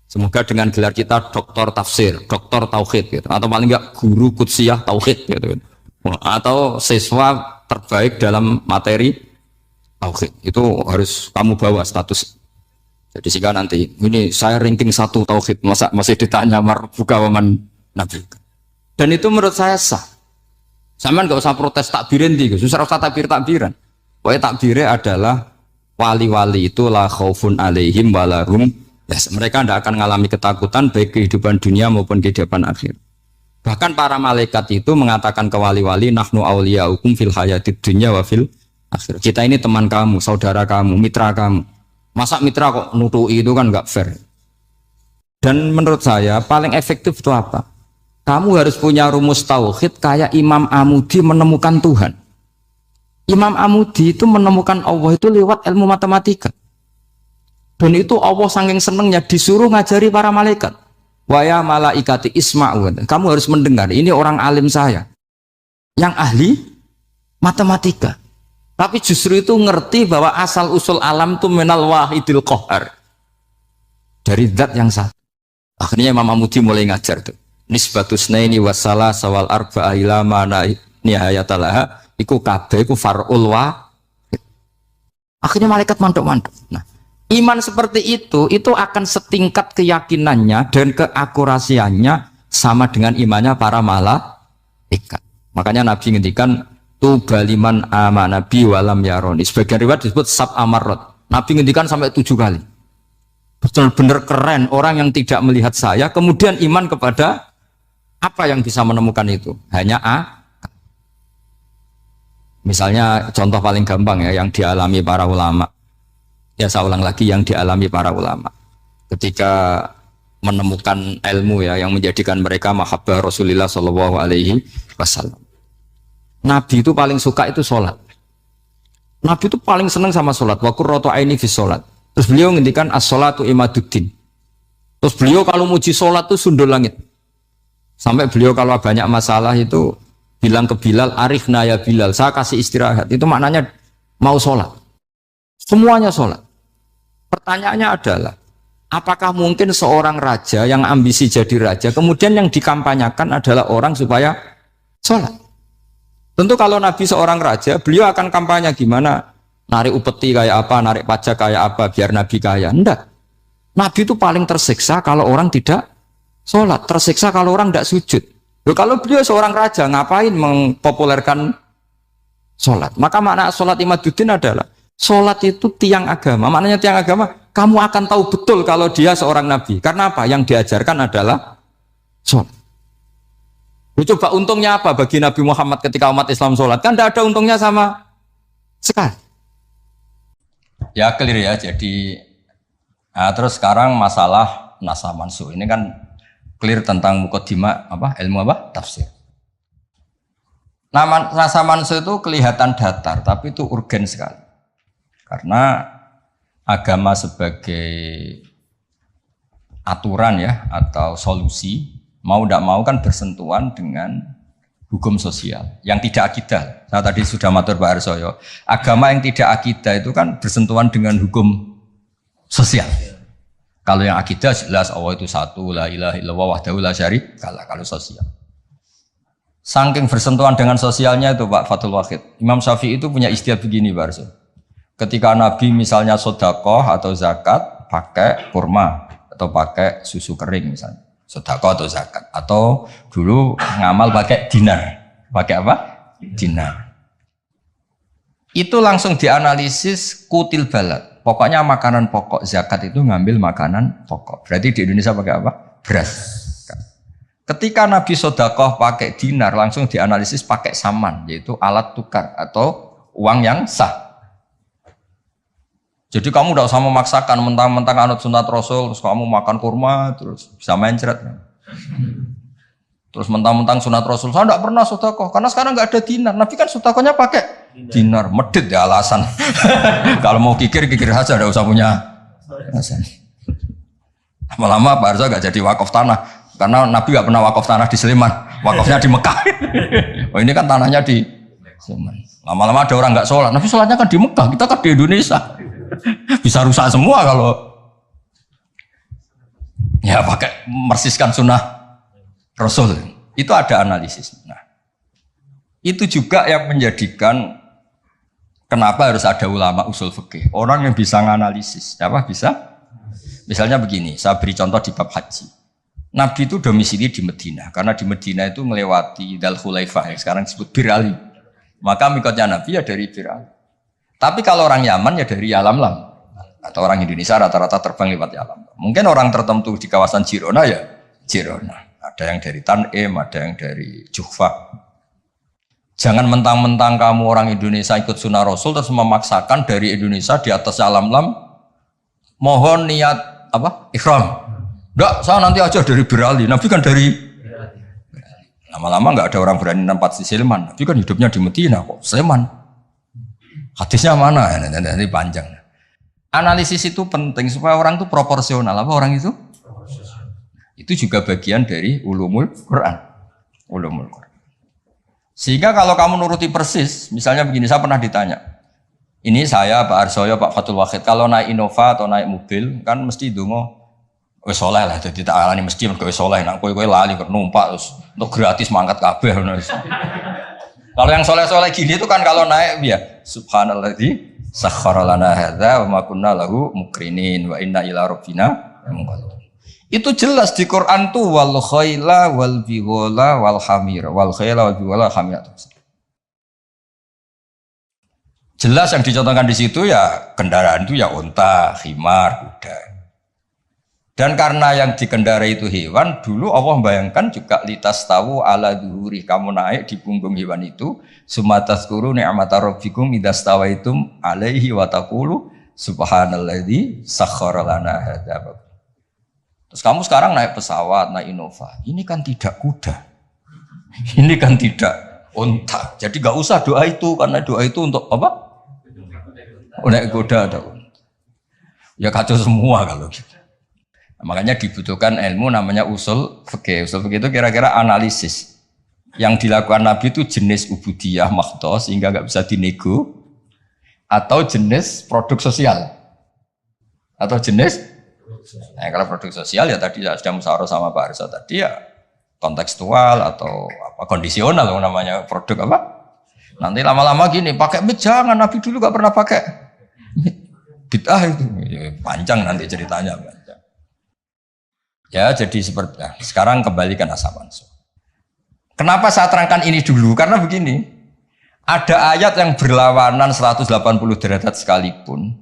Semoga dengan gelar kita doktor tafsir, doktor tauhid gitu. Atau paling enggak guru kudsiyah tauhid gitu. Atau siswa terbaik dalam materi tauhid. Itu harus kamu bawa status. Jadi sehingga nanti ini saya ranking 1 tauhid, masa masih ditanya marbuka waman nabi. Dan itu menurut saya sah. Sama enggak usah protes takbirin di, susah usah takbiran. Pokoknya takbirnya adalah wali-wali itu la khaufun alaihim walahum. Ya, mereka tidak akan mengalami ketakutan baik kehidupan dunia maupun kehidupan akhir. Bahkan para malaikat itu mengatakan ke wali-wali, nahnu awliyaukum fil hayatid dunya wa fil akhir. Kita ini teman kamu, saudara kamu, mitra kamu. Masa mitra kok nutui, itu kan nggak fair. Dan menurut saya paling efektif itu apa? Kamu harus punya rumus tauhid kayak Imam Amudi menemukan Tuhan. Imam Amudi itu menemukan Allah itu lewat ilmu matematika. Dan itu Allah saking senengnya disuruh ngajari para malaikat. Wa ya malaikati isma'u. Kamu harus mendengar, ini orang alim saya yang ahli matematika. Tapi justru itu ngerti bahwa asal usul alam itu minal wahidil qahar. Dari zat yang satu. Akhirnya Imam Amudi mulai ngajar tuh. Nisbatus naini wassalah sawal arba'a ila mana nihayatalaha iku kabeh iku far'ul wahid. Akhirnya malaikat mantuk-mantuk. Nah, iman seperti itu akan setingkat keyakinannya dan keakurasiannya sama dengan imannya para malaikat. Makanya Nabi ngendikan tubaliman amanabi walam yaroni. Sebagian riwayat disebut sab amarot. Nabi ngendikan sampai 7 kali. Betul-benar keren orang yang tidak melihat saya kemudian iman kepada apa yang bisa menemukan itu? Hanya A. Misalnya contoh paling gampang ya yang dialami para ulama. Ya saya ulang lagi yang dialami para ulama ketika menemukan ilmu ya yang menjadikan mereka mahabbah Rasulullah Shallallahu Alaihi Wasallam. Nabi itu paling suka itu sholat. Nabi itu paling senang sama sholat. Wa qurratu aini fi sholat. Terus beliau ngendikan as-sholatu imaduddin. Terus beliau kalau muji sholat itu sundul langit. Sampai beliau kalau banyak masalah itu bilang ke Bilal, arifna ya Bilal, saya kasih istirahat. Itu maknanya mau sholat. Semuanya sholat. Pertanyaannya adalah, Apakah mungkin seorang raja yang ambisi jadi raja, kemudian yang dikampanyakan adalah orang supaya sholat? Tentu kalau Nabi seorang raja, beliau akan kampanye gimana? Narik upeti kayak apa, narik pajak kayak apa, biar Nabi kaya. Enggak. Nabi itu paling tersiksa kalau orang tidak sholat, tersiksa kalau orang tidak sujud. Loh, kalau beliau seorang raja, ngapain mempopulerkan sholat? Maka makna sholat imaduddin adalah sholat itu tiang agama. Maknanya tiang agama, kamu akan tahu betul kalau dia seorang nabi. Karena apa? Yang diajarkan adalah sholat. Coba untungnya apa bagi Nabi Muhammad ketika umat Islam sholat? Kan tidak ada untungnya sama sekali. Ya clear ya. Jadi terus sekarang masalah nasah mansuh ini kan clear tentang mukaddimah apa ilmu apa tafsir. Nama nasah mansuh itu kelihatan datar, tapi itu urgen sekali. Karena agama sebagai aturan ya atau solusi mau tidak mau kan bersentuhan dengan hukum sosial yang tidak akidah. Saya tadi sudah matur Pak Arsoyo, agama yang tidak akidah itu kan bersentuhan dengan hukum sosial. Kalau yang akidah jelas Allah itu satu, la ilaha illallah wahdahu la syarikalah. Kalau sosial, saking bersentuhan dengan sosialnya itu Pak Fathul Wahid, Imam Syafi'i itu punya istilah begini Pak Arsoyo. Ketika Nabi misalnya sodakoh atau zakat pakai kurma atau pakai susu kering misalnya, sodakoh atau zakat, atau dulu ngamal pakai dinar, pakai apa? Dinar. Itu langsung dianalisis kutil balad. Pokoknya makanan pokok zakat itu ngambil makanan pokok. Berarti di Indonesia pakai apa? Beras. Ketika Nabi sodakoh pakai dinar, langsung dianalisis pakai saman, yaitu alat tukar atau uang yang sah. Jadi kamu tidak usah memaksakan mentang-mentang anut sunat Rasul, terus kamu makan kurma, terus bisa mencret. Terus mentang-mentang sunat Rasul, saya tidak pernah sedekah, karena sekarang nggak ada dinar. Nabi kan sedekahnya pakai dinar, medit ya alasan. Kalau mau kikir saja, tidak usah punya alasan. Lama-lama Pak Arza nggak jadi wakaf tanah, karena Nabi nggak pernah wakaf tanah di Sleman, wakafnya di Mekah. Oh ini kan tanahnya di Sleman. Lama-lama ada orang nggak sholat, Nabi sholatnya kan di Mekah, kita kan di Indonesia. Bisa rusak semua kalau ya pakai mersiskan sunnah Rasul. Itu ada analisis. Nah, itu juga yang menjadikan kenapa harus ada ulama usul fikih, orang yang bisa menganalisis. Apa bisa? Misalnya begini, saya beri contoh di bab haji. Nabi itu domisili di Medina, karena di Medina itu melewati Dal Khulaifah yang sekarang disebut Bir Ali. Maka mikotnya Nabi ya dari Bir Ali. Tapi kalau orang Yaman ya dari Yalamlam, atau orang Indonesia rata-rata terbang lewat Yalam. Mungkin orang tertentu di kawasan Jirona ya Jirona. Ada yang dari Tanim, ada yang dari Juhfa. Jangan mentang-mentang kamu orang Indonesia ikut sunnah Rasul terus memaksakan dari Indonesia di atas Yalamlam mohon niat apa? Ihram. Enggak, saya nanti aja dari Berali. Nabi kan dari lama-lama enggak ada orang berani nampak di Sleman. Nabi kan hidupnya di Medina kok. Sleman. Hadisnya mana? Ini panjang. Analisis itu penting supaya orang itu proporsional. Apa orang itu? Itu juga bagian dari ulumul Quran. Ulumul Quran. Sehingga kalau kamu nuruti persis, misalnya begini, saya pernah ditanya. Ini saya, Pak Arsoyo, Pak Fathul Wahid, kalau naik Innova atau naik mobil, kan mesti dungo, wes soleh lah, jadi tak alani mesti mergo wes soleh. Nak kowe lali numpak terus untuk gratis mangkat kabeh. Kalau yang soleh-soleh gini itu kan kalau naik ya subhanalladzi sakhkhara lana hadza wa ma kunna lahu mukrinin wa inna ila rabbina munqalibun. Itu jelas di Quran tuh wal khaila wal bighala wal hamir wal khaila wal bighala hamir. Jelas yang dicontohkan di situ ya kendaraan itu ya unta, khimar, kuda. Dan karena yang dikendarai itu hewan, dulu Allah membayangkan juga litas tahu ala duhuri, kamu naik di punggung hewan itu, sumatazkuru ni'mata rabbikum idastawaitum alaihi wa taqulu subhanalladzi sakhkhara lana hadza. Terus kamu sekarang naik pesawat, naik Innova, ini kan tidak kuda, ini kan tidak unta. Jadi gak usah doa itu, karena doa itu untuk apa? Naik kuda atau unta. Ya kacau semua kalau gitu. Nah, makanya dibutuhkan ilmu namanya usul fikih. Usul fikih itu kira-kira analisis. Yang dilakukan Nabi itu jenis ubudiyah makhthos sehingga nggak bisa dinego, atau jenis produk sosial, atau jenis Nah, kalau produk sosial ya tadi sudah musyawarah sama Pak Arso tadi ya kontekstual atau apa kondisional namanya produk apa? Nanti lama-lama gini pakai mic jangan, Nabi dulu gak pernah pakai mic. Bid'ah itu ya, panjang nanti ceritanya panjang. Ya jadi seperti sekarang kembali ke nasab mansukh. Kenapa saya terangkan ini dulu? Karena begini, ada ayat yang berlawanan 180 derajat sekalipun.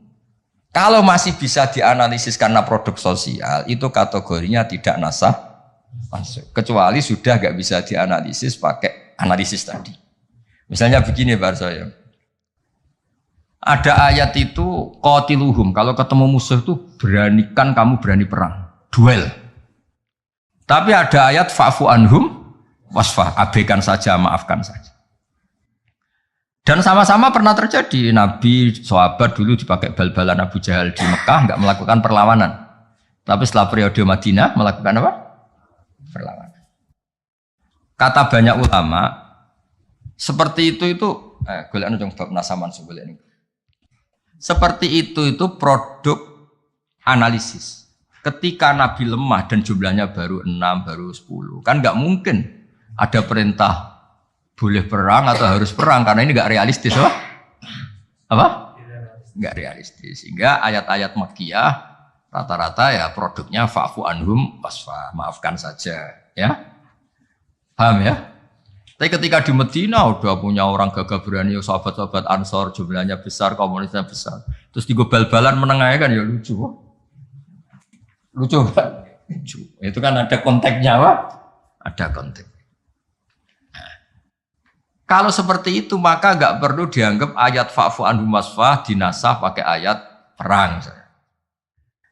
Kalau masih bisa dianalisis karena produk sosial, itu kategorinya tidak nasah mansukh. Kecuali sudah gak bisa dianalisis pakai analisis tadi. Misalnya begini Pak saya, ada ayat itu qatiluhum, kalau ketemu musuh itu beranikan kamu berani perang, duel. Tapi ada ayat fa'fu anhum wasfah, abaikan saja, maafkan saja. Dan sama-sama pernah terjadi, Nabi, sahabat dulu dipakai bal-balan Abu Jahal di Mekah, nggak melakukan perlawanan. Tapi setelah periode Madinah melakukan apa? Perlawanan. Kata banyak ulama, seperti itu golek nang bab nasaman golek ini. Seperti itu produk analisis. Ketika Nabi lemah dan jumlahnya baru 6, baru 10, kan nggak mungkin ada perintah boleh perang atau harus perang karena ini nggak realistis, apa? Nggak realistis. Sehingga ayat-ayat Makkiyah rata-rata ya produknya fa'fu anhum wasfa, maafkan saja, ya. Paham ya? Tapi ketika di Medina udah punya orang gagah berani, sahabat-sahabat Ansor jumlahnya besar, komunitasnya besar. Terus digobal-balan menengahnya kan ya lucu. Lucu kan? Lucu. Itu kan ada konteksnya, Pak. Ada konteks. Nah, kalau seperti itu maka nggak perlu dianggap ayat fa'fu anhum wasfah dinasah pakai ayat perang.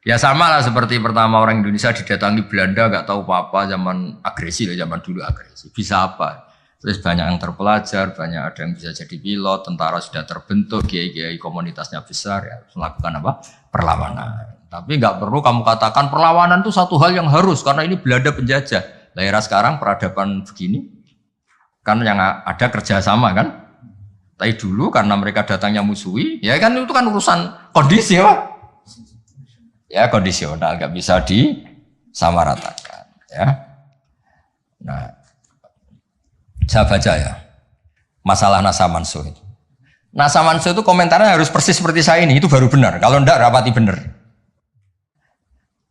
Ya sama lah seperti pertama orang Indonesia didatangi Belanda nggak tahu apa-apa zaman agresi, zaman dulu agresi. Bisa apa? Terus banyak yang terpelajar, banyak ada yang bisa jadi pilot, tentara sudah terbentuk, kiai-kiai komunitasnya besar, ya melakukan apa? Perlawanan. Tapi nggak perlu kamu katakan perlawanan itu satu hal yang harus karena ini Belanda penjajah. Daerah sekarang peradaban begini, kan yang ada kerjasama kan. Tapi dulu karena mereka datangnya musuhi, ya kan itu kan urusan kondisi, Pak. Ya kondisional, nggak bisa disamaratakan. Ya. Nah. Saya baca ya, masalah nasah mansukh itu. Nasah mansukh itu komentarnya harus persis seperti saya ini, itu baru benar. Kalau enggak, rapati benar.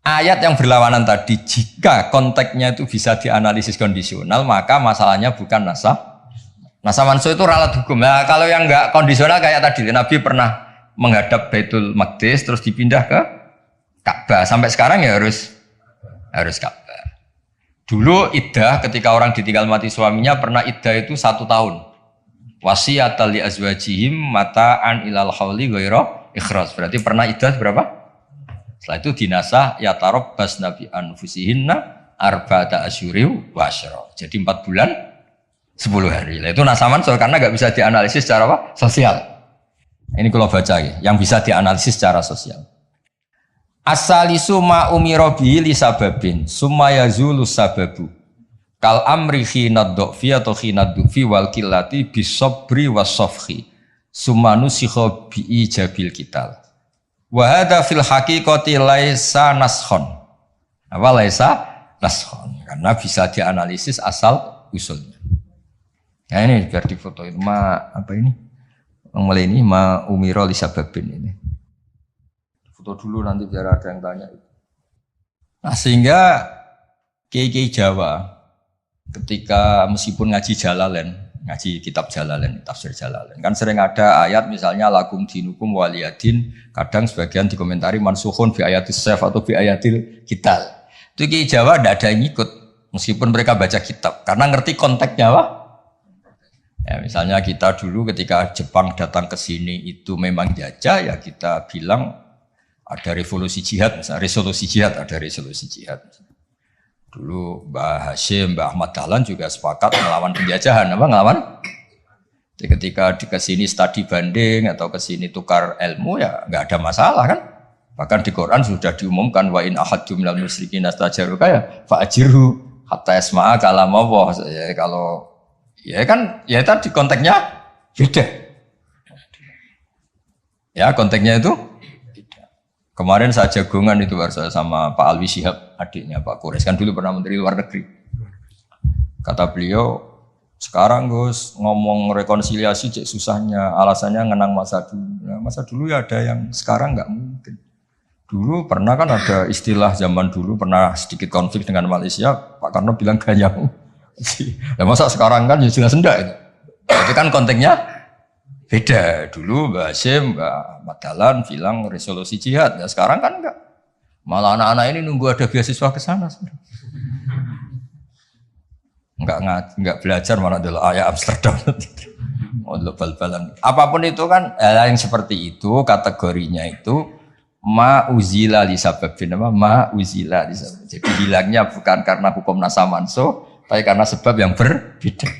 Ayat yang berlawanan tadi, jika konteksnya itu bisa dianalisis kondisional, maka masalahnya bukan nasah. Nasah mansukh itu ralat hukum. Nah, kalau yang enggak kondisional kayak tadi, Nabi pernah menghadap Baitul Maqdis, terus dipindah ke Ka'bah. Sampai sekarang ya harus Ka'bah. Dulu iddah ketika orang ditinggal mati suaminya pernah iddah itu 1 tahun. Wasiyatal li azwajihim mata'an ilal hauli ghairu ikhraj. Berarti pernah iddah berapa? Setelah itu dinasah ya tarabbas nabi anfusihinna arba'ata asyuri wa asyra. Jadi 4 bulan 10 hari. Nah, itu nasah mansukh karena enggak bisa dianalisis secara apa? Sosial. Ini kalau baca ya, yang bisa dianalisis secara sosial. As-salisu ma umira bihi li sababin summa yazulu sababu kal amri khinad du'fi atau khinad du'fi wal qillati bisabri was-safhi summa nusikha bi ijabil kital wa hadza fil haqiqati laisa naskhon. Apa laisa naskhon? Karena bisa dianalisis asal usulnya. Nah ini biar difoto itu apa ini? Mulai ini ma umira li sababin ini. Foto dulu nanti biar ada yang tanya. Nah sehingga kiai-kiai Jawa ketika meskipun ngaji Jalalain, ngaji kitab Jalalain, tafsir Jalalain, kan sering ada ayat misalnya lakum dinukum waliyadin, kadang sebagian dikomentari mansukhun bi ayatis saf atau bi ayatil kital. Itu kiai Jawa tidak ada yang ikut meskipun mereka baca kitab karena ngerti konteksnya, Pak. Ya, misalnya kita dulu ketika Jepang datang ke sini itu memang jajah, ya kita bilang ada revolusi jihad, misalnya resolusi jihad, ada resolusi jihad. Dulu Mbah Hashim, Mbah Ahmad Dahlan juga sepakat melawan penjajahan, apa ngelawan? Jadi ketika ke sini studi banding atau ke sini tukar ilmu ya nggak ada masalah kan? Bahkan di Quran sudah diumumkan wa in ahadum minal musyrikin astajaruka ya fa'ajirhu hatta yasma'a kalam Allah. Ya kalau ya kan ya tadi konteksnya beda. Ya konteksnya itu beda. Kemarin saya jagongan itu saya sama Pak Alwi Shihab, adiknya Pak Kures, kan dulu pernah Menteri Luar Negeri. Kata beliau, sekarang Gus ngomong rekonsiliasi cek susahnya, alasannya ngenang masa dulu. Nah, masa dulu ya ada yang sekarang nggak mungkin. Dulu pernah kan ada istilah zaman dulu pernah sedikit konflik dengan Malaysia, Pak Karno bilang ganyang. Ya masa sekarang kan ya jelas enggak itu. Itu kan konteksnya beda. Dulu Mbak Hasyim, Mbak Madalan bilang resolusi jihad. Ya sekarang kan enggak. Malah anak-anak ini nunggu ada beasiswa ke sana. Enggak belajar malah dulu ayah Amsterdam. Oh, bal-balan. Apapun itu kan yang seperti itu kategorinya itu ma'uzila li sababin, ma'uzila li sababin. Jadi hilangnya bukan karena hukum nasa manso, tapi karena sebab yang berbeda.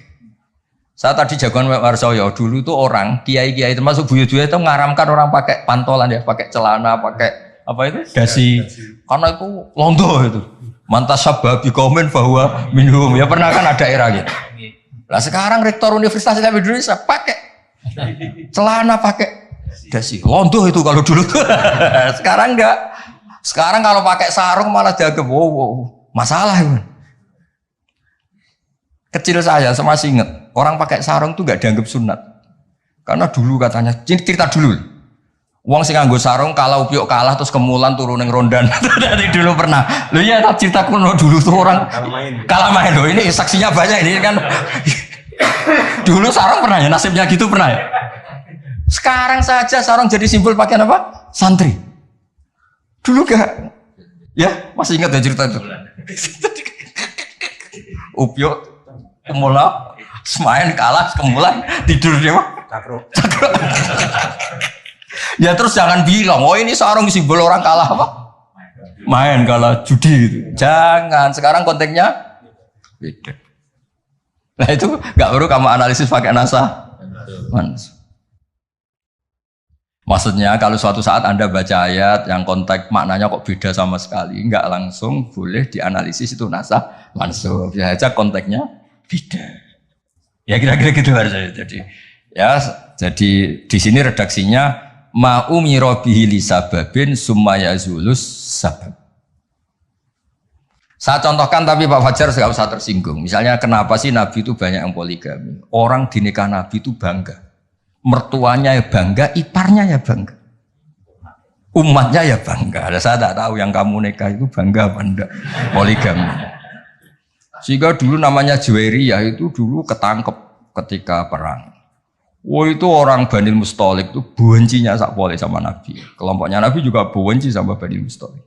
Saya tadi jagoan Pak Warsoyo, dulu tuh orang, kiai-kiai termasuk buyut-buyut itu ngaramkan orang pakai pantolan ya, pakai celana, pakai apa itu? Dasi. Karena itu londo itu. Mantas sababi komen bahwa minum. Ya pernah kan ada era gitu. Lah sekarang rektor Universitas Islam Indonesia pakai celana, pakai dasi. Londo itu kalau dulu tuh. Sekarang enggak. Sekarang kalau pakai sarung malah dianggap wow, masalah itu. Kecil saya masih ingat, orang pakai sarung tuh enggak dianggap sunat. Karena dulu katanya, cerita dulu. Wong sing nganggo sarung kalau Upyuk kalah terus kemulan turun ning rondan. Dari dulu pernah. Loh iya cerita kuno dulu tuh orang kalah main loh. Ini saksinya banyak ini kan. Dulu sarung pernah ya, nasibnya gitu pernah ya. Sekarang saja sarung jadi simbol pakaian apa? Santri. Dulu gak? Ya, masih ingat ya cerita itu. Upyuk kemulan, semain kalah, kemulan tidur dia mah. Cakro. Ya terus jangan bilang, oh ini sarung simbol orang kalah apa? Main kalah judi gitu. Jangan, sekarang konteksnya beda. Nah itu gak perlu kamu analisis pakai nasa. Maksudnya kalau suatu saat Anda baca ayat yang konteks maknanya kok beda sama sekali, nggak langsung boleh dianalisis itu nasa langsung. Ya aja konteksnya beda. Ya kira-kira gitu harusnya. Jadi di sini redaksinya ma'umiro bihi li sababin summa yazulus sabab. Saya contohkan tapi Pak Fajar nggak usah tersinggung. Misalnya kenapa sih Nabi itu banyak yang poligami? Orang di nikah Nabi itu bangga. Mertuanya ya bangga, iparnya ya bangga. Umatnya ya bangga. Saya tak tahu yang kamu nikah itu bangga apa enggak poligami. Sehingga dulu namanya Juwairiyah itu dulu ketangkep ketika perang. Wah itu orang Bani Mustalik itu bencinya sak boleh sama Nabi. Kelompoknya Nabi juga benci sama Bani Mustalik.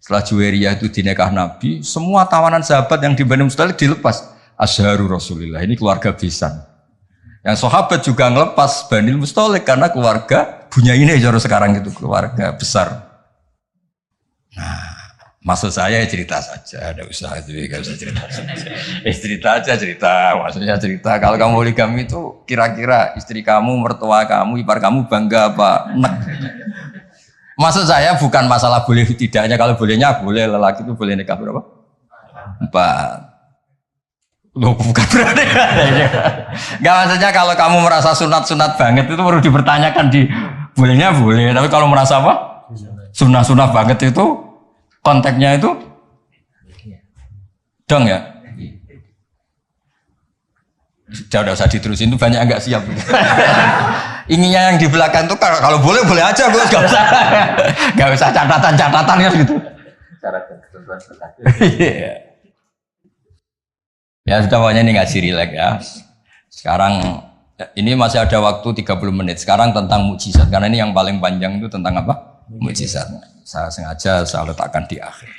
Setelah Juwairiyah itu dinekah Nabi, semua tawanan sahabat yang di Bani Mustalik dilepas. Azharu Rasulillah, ini keluarga besan. Yang sahabat juga ngelepas Bani Mustalik karena keluarga punya ini jauh sekarang itu keluarga besar. Nah, maksud saya cerita saja, ada usaha itu nggak usah cerita. Cerita aja cerita, maksudnya cerita. Kalau kamu poligami itu kira-kira istri kamu, mertua kamu, ipar kamu bangga apa? Nek. Maksud saya bukan masalah boleh tidaknya. Kalau bolehnya boleh, lelaki itu boleh nikah berapa? 4. Loh, bukan berarti. Gak maksudnya kalau kamu merasa sunat-sunat banget itu perlu dipertanyakan di bolehnya boleh. Tapi kalau merasa apa? Sunah-sunah banget itu konteksnya itu dong ya. Udah usah diterusin itu banyak agak siap. Inginnya yang di belakang tuh kalau boleh boleh aja Gus, gak usah catatan-catatan ya gitu. Ya sudah pokoknya ini ngaji rileks ya. Sekarang ini masih ada waktu 30 menit. Sekarang tentang mukjizat karena ini yang paling panjang itu tentang apa? Mukjizat. Saya sengaja saya letakkan di akhir.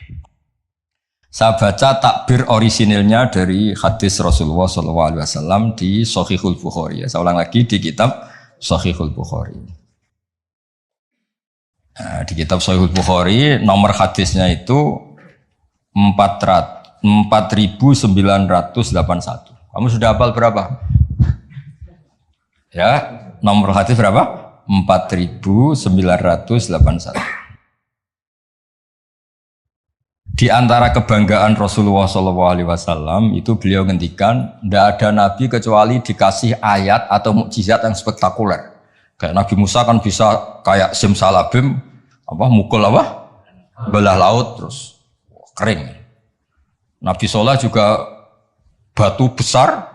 Saya baca takbir orisinilnya dari hadis Rasulullah SAW di Shahihul Bukhari. Saya ulang lagi di kitab Shahihul Bukhari. Nah, di kitab Shahihul Bukhari nomor hadisnya itu 4.981. Kamu sudah hafal berapa? Ya, nomor hadis berapa? 4.981. Di antara kebanggaan Rasulullah SAW itu beliau ngendikan, tidak ada nabi kecuali dikasih ayat atau mukjizat yang spektakuler. Kayak Nabi Musa kan bisa kayak simsalabim, mukul belah laut terus kering. Nabi Soleh juga batu besar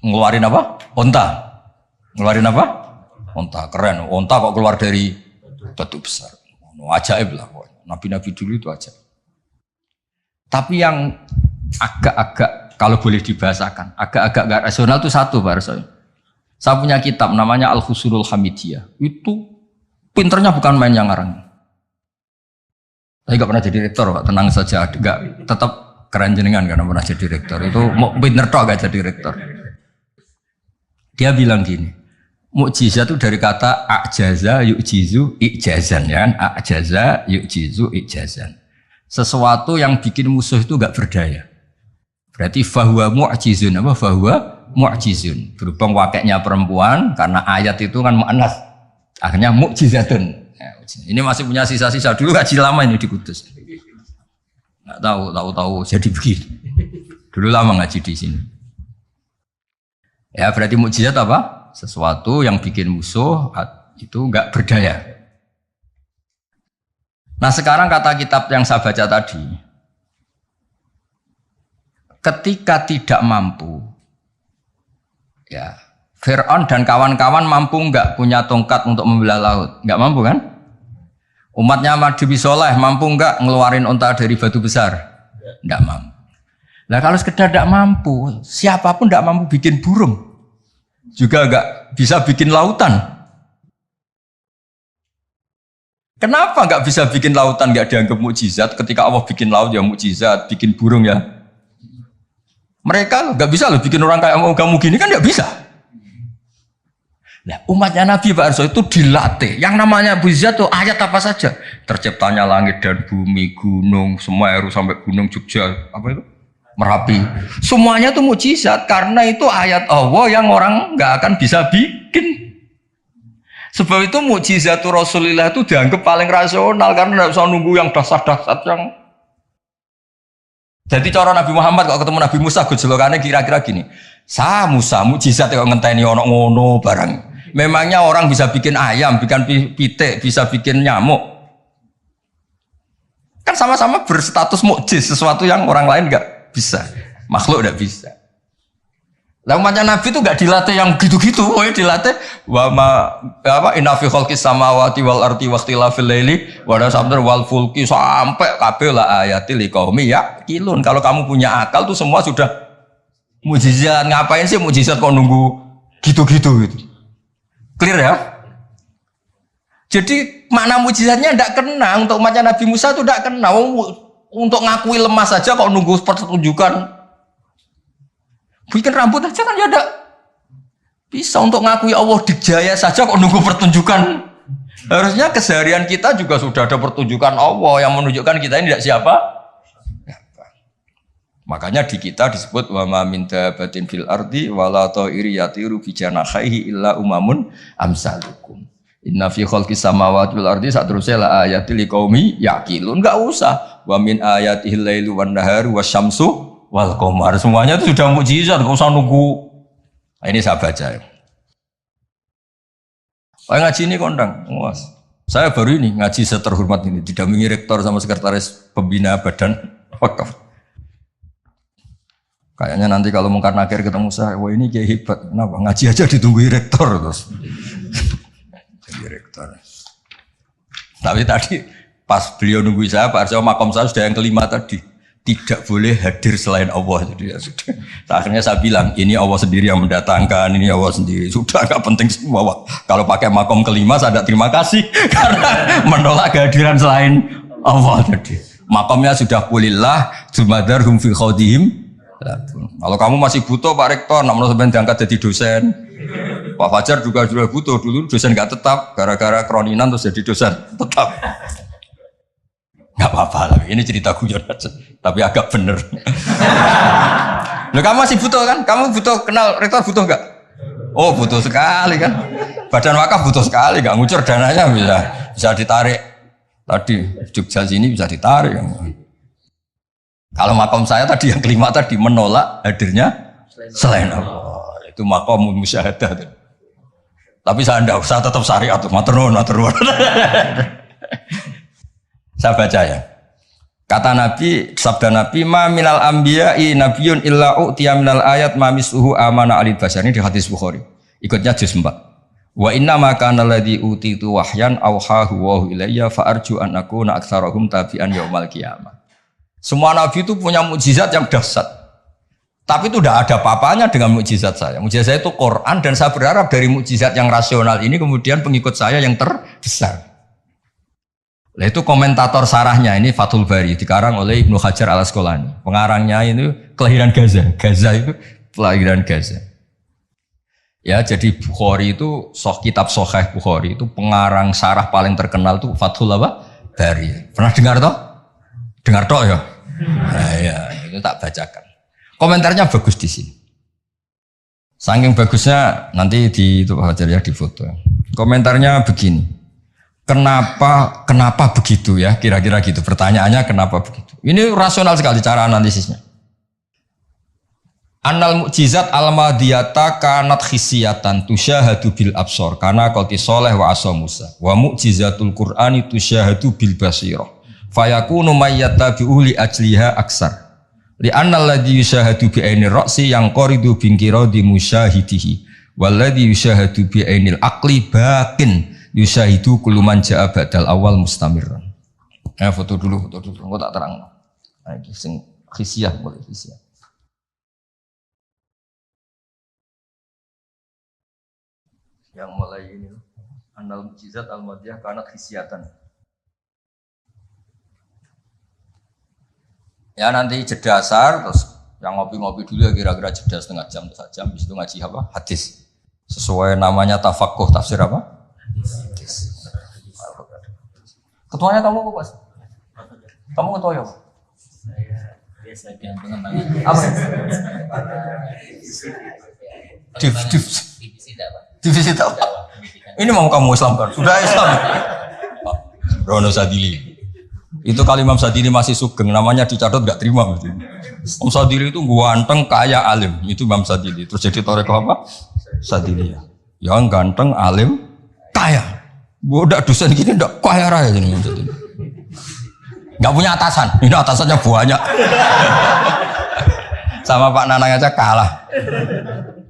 ngeluarin onta. Ngeluarin onta, keren. Onta kok keluar dari batu besar. Ajaib lah. Nabi-nabi dulu itu ajaib. Tapi yang agak-agak kalau boleh dibahasakan, agak-agak gak rasional itu satu Pak Arsoy. Saya punya kitab namanya Al-Khusurul Hamidiyah. Itu pinternya bukan main yang ngarang. Saya gak pernah jadi rektor Pak, tenang saja. Gak, tetap keren jenengan karena pernah jadi rektor. Itu mau pinter toh gak jadi rektor. Dia bilang gini, mukjizat itu dari kata ajaza yu'jizu i'jazan ya kan? Ajaza yu'jizu i'jazan. Sesuatu yang bikin musuh itu gak berdaya. Berarti fahuwa mu'jizun fahuwa mu'jizun. Berhubung wakilnya perempuan karena ayat itu kan mu'annas. Akhirnya mukjizatun. Ya, ini masih punya sisa-sisa dulu ngaji lama ini di Kudus. Nggak tahu jadi begini. Dulu lama ngaji di sini. Ya berarti mukjizat apa? Sesuatu yang bikin musuh itu nggak berdaya. Nah sekarang kata kitab yang saya baca tadi, ketika tidak mampu, ya Fir'aun dan kawan-kawan mampu nggak punya tongkat untuk membelah laut? Nggak mampu kan? Umatnya Nabi Soleh mampu nggak ngeluarin onta dari batu besar? Nggak mampu. Nah kalau sekedar tidak mampu, siapapun tidak mampu bikin burung, juga nggak bisa bikin lautan. Kenapa nggak bisa bikin lautan nggak dianggap mukjizat? Ketika Allah bikin laut ya mukjizat, bikin burung ya. Mereka nggak bisa loh bikin orang kayak kamu gini kan nggak bisa. Nah, umatnya Nabi Pak Arso itu dilatih. Yang namanya mukjizat tuh ayat apa saja. Terciptanya langit dan bumi, gunung, Semeru sampai gunung Jogja, apa itu? Merapi. Semuanya tuh mukjizat karena itu ayat Allah yang orang nggak akan bisa bikin. Sebab itu mukjizat Rasulullah itu dianggap paling rasional karena nggak usah nunggu yang dasar-dasar yang. Jadi cara Nabi Muhammad kalau ketemu Nabi Musa gejolokannya kira-kira gini. Musa mukjizat kok ngenteni ono ngono barang. Memangnya orang bisa bikin ayam, bikin pitik, bisa bikin nyamuk. Kan sama-sama berstatus mukjiz, sesuatu yang orang lain nggak bisa, makhluk nggak bisa. Lah umatnya Nabi itu nggak dilatih yang gitu-gitu, dilatih inna fi khalqis samawati wal ardi waqtilafil laili wal fulki sampai kabeh la ayati liqaumi yaqilun. Kalau kamu punya akal tuh semua sudah mukjizat. Ngapain sih mukjizat kok nunggu gitu-gitu gitu. Clear ya? Jadi makna mukjizatnya tidak kena untuk umatnya Nabi Musa itu tidak kena. Untuk ngakui lemah saja kok nunggu pertunjukan. Bikin rambut aja kan ya ada. Bisa untuk ngakui Allah dijaya saja kok nunggu pertunjukan. Harusnya keseharian kita juga sudah ada pertunjukan Allah yang menunjukkan kita ini tidak siapa. Makanya di kita disebut wa ma min dabatin fil ardi wala ta'iri yatiru bi janahihi illa umamun amsalukum. Inna fi khalqis samawati wal ardi satrusya la ayatil liqaumi yaqilun. Enggak usah. Wa min ayatihi lailu wan naharu wasyamsu wal qamar. Semuanya itu sudah mukjizat, enggak usah nunggu. Nah, ini saya baca ya. Ngaji ini kondang. Saya baru ini ngaji seterhormat ini didampingi rektor sama sekretaris pembina badan wakaf. Kayaknya nanti kalau Mungkar Nakir ketemu saya, wah ini kayak hebat. Kenapa? Ngaji aja ditunggu rektor terus. Jadi rektor. Tapi tadi pas beliau nunggu saya, Pak Arso makom saya sudah yang kelima tadi. Tidak boleh hadir selain Allah. Jadi ya sudah. Akhirnya saya bilang, ini Allah sendiri yang mendatangkan, ini Allah sendiri. Sudah agak penting semua. Kalau pakai makom kelima, saya tidak terima kasih. Karena menolak kehadiran selain Allah tadi. Makomnya sudah kulillah, jumadarhum fi khawdihim. Kalau kamu masih butuh Pak Rektor, nak menurut sampean diangkat jadi dosen. Pak Fajar juga sudah butuh, dulu dosen nggak tetap, gara-gara kroninan terus jadi dosen tetap. Nggak apa-apa, tapi ini cerita guyon aja, tapi agak bener. Loh, kamu masih butuh kan? Kamu butuh kenal Rektor butuh nggak? Oh butuh sekali kan? Badan wakaf butuh sekali, nggak ngucur dananya bisa ditarik. Tadi Jogja sini bisa ditarik. Kalau makom saya tadi yang kelima tadi menolak hadirnya selain Allah. Itu makom musyahadah. Tapi saya enggak usah tetap syariat tuh, matur nuwun. Saya baca ya. Kata Nabi, sabda Nabi, ma minal anbiya'i nabiyyun illa u'tiya minal ayat ma misuhu amana alil basar. Ini di hadis Bukhari. Ikutnya juz 4. Wa inna ma kana alladhi utitu wahyan awhahu wa ilayya fa arju an akuna aktsarahum tabi'an yaumal qiyamah. Semua nabi itu punya mukjizat yang dahsyat. Tapi itu tidak ada apa-apanya dengan mukjizat saya. Mukjizat saya itu Quran dan saya berharap dari mukjizat yang rasional ini kemudian pengikut saya yang terbesar. Nah, itu komentator sarahnya ini Fathul Bari dikarang oleh Ibnu Hajar Al Asqalani. Pengarangnya itu kelahiran Gaza. Gaza itu kelahiran Gaza. Ya, jadi Bukhari itu kitab Sahih Bukhari itu pengarang sarah paling terkenal itu Fathul Bari. Pernah dengar toh? Dengar toh ya? Nah, ya, itu tak bacakan. Komentarnya bagus di sini. Saking bagusnya nanti di itu Hajar ya di foto. Komentarnya begini. Kenapa begitu ya? Kira-kira gitu. Pertanyaannya kenapa begitu? Ini rasional sekali cara analisisnya. Annal mukjizat al-madiyata kanat khisiyatan tusyahadu bil absor karena qati soleh wa asa Musa wa mukjizatul Qur'ani tusyahadu bil basirah fayakunu mayyatabi'u li ajliha aksar li annal ladzi yusyahadu bi ainir ra'si yang qaridu bin qiradi musyahidihi wal ladzi yusyahadu bi ainil aqli baqin yusahidu kuluman ja'a ba'dal awal mustamirran. Foto dulu, engko tak terang. Nah, iki sing khisiyah boleh khisiyah. Yang mulai ini Annal mukjizat al-madiyah kanat khisiyatan. Ya nanti jeda asar terus yang ngopi-ngopi dulu ya kira-kira jeda setengah jam atau 1 jam habis itu ngaji apa? Hadis. Sesuai namanya tafaqquh tafsir apa? Ketuanya kamu apa, Mas? Kamu ketua ya? Saya biasa dengan pengembangan. Apa? Divisi dakwah. Ini mau kamu Islamkan? Sudah Islam. Rono Sadili. Itu kali Imam Sadili masih sugeng, namanya dicatat nggak terima. Imam Sadili itu ganteng, kaya, alim. Itu Imam Sadili. Terus jadi toreko apa? Sadili. Yang ganteng, alim, kaya. Bodak dosen gini ndak kaya raya ini. Nggak punya atasan. Ini atasannya banyak. Sama Pak Nanang aja kalah.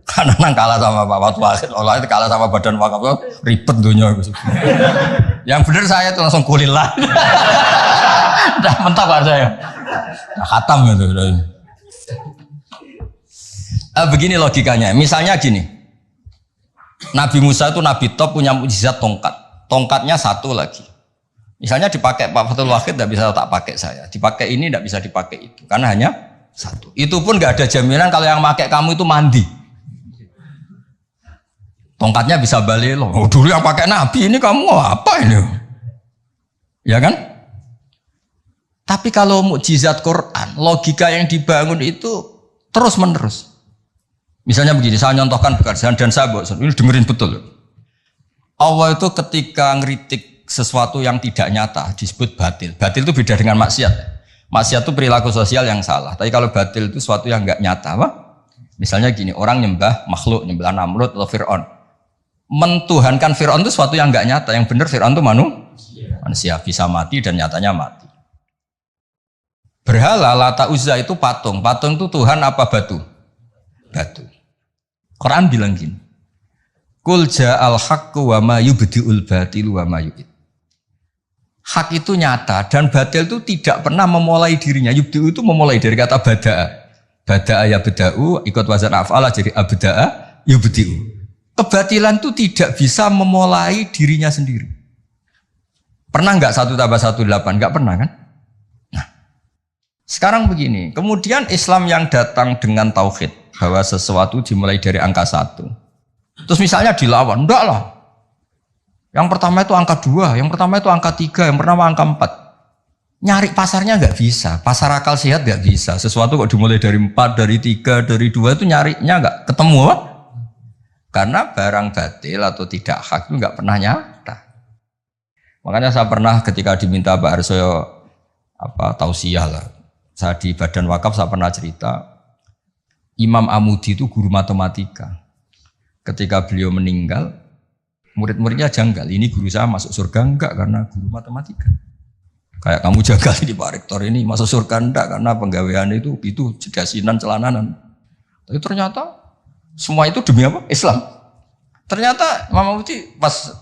Pak Nanang kalah sama Pak Watu Akhir. Allah itu kalah sama Badan Wakaf. Ribet dunia. Yang benar saya itu langsung kulillah. Udah mentah Pak saya. Udah khatam gitu. Begini logikanya. Misalnya gini. Nabi Musa itu Nabi top punya mukjizat tongkat. Tongkatnya satu lagi. Misalnya dipakai Pak Fathul Wahid tidak bisa tak pakai saya. Dipakai ini tidak bisa dipakai itu. Karena hanya satu. Itu pun nggak ada jaminan kalau yang pakai kamu itu mandi. Tongkatnya bisa balik loh. Oh, dulu yang pakai Nabi ini kamu apa ini? Ya kan? Tapi kalau mukjizat Quran, logika yang dibangun itu terus menerus. Misalnya begini, saya nyontohkan pekerjaan dan saya ini dengerin betul. Allah itu ketika ngeritik sesuatu yang tidak nyata disebut batil. Batil itu beda dengan maksiat. Maksiat itu perilaku sosial yang salah. Tapi kalau batil itu sesuatu yang nggak nyata, apa? Misalnya gini, orang nyembah makhluk, nyembah Namrud atau Fir'aun. Mentuhankan Fir'aun itu sesuatu yang nggak nyata. Yang benar Fir'aun itu manusia bisa mati dan nyatanya mati. Berhala Lata Uzza itu patung. Patung itu Tuhan apa batu? Batu. Quran bilang gini. Qul ja'al haqqu wa ma yubdi'ul batilu wa ma yu'id. Hak itu nyata dan batil itu tidak pernah memulai dirinya. Yubdi'u itu memulai dari kata bada'a. Bada'a ya beda'u ikut wazan af'ala jadi abda'a yubdi'u. Kebatilan itu tidak bisa memulai dirinya sendiri. Pernah enggak 1 tambah 1 8? Enggak pernah kan? Nah, sekarang begini. Kemudian Islam yang datang dengan tauhid bahwa sesuatu dimulai dari angka 1. Terus misalnya dilawan, enggak lah. Yang pertama itu angka 2, yang pertama itu angka 3, yang pertama angka 4. Nyari pasarnya enggak bisa, pasar akal sehat enggak bisa. Sesuatu kok dimulai dari 4, dari 3, dari 2 itu nyarinya enggak ketemu apa? Karena barang batil atau tidak hak itu enggak pernah nyata. Makanya saya pernah ketika diminta Pak Arsoyo tausiah lah. Saya di Badan Wakaf saya pernah cerita Imam Amudi itu guru matematika. Ketika beliau meninggal, Murid-muridnya janggal, ini guru saya masuk surga enggak karena guru matematika. Kayak kamu janggal di Pak Rektor ini masuk surga enggak karena penggawaian itu jedasinan celananan. Tapi ternyata semua itu demi apa? Islam. Ternyata Mama Muti pas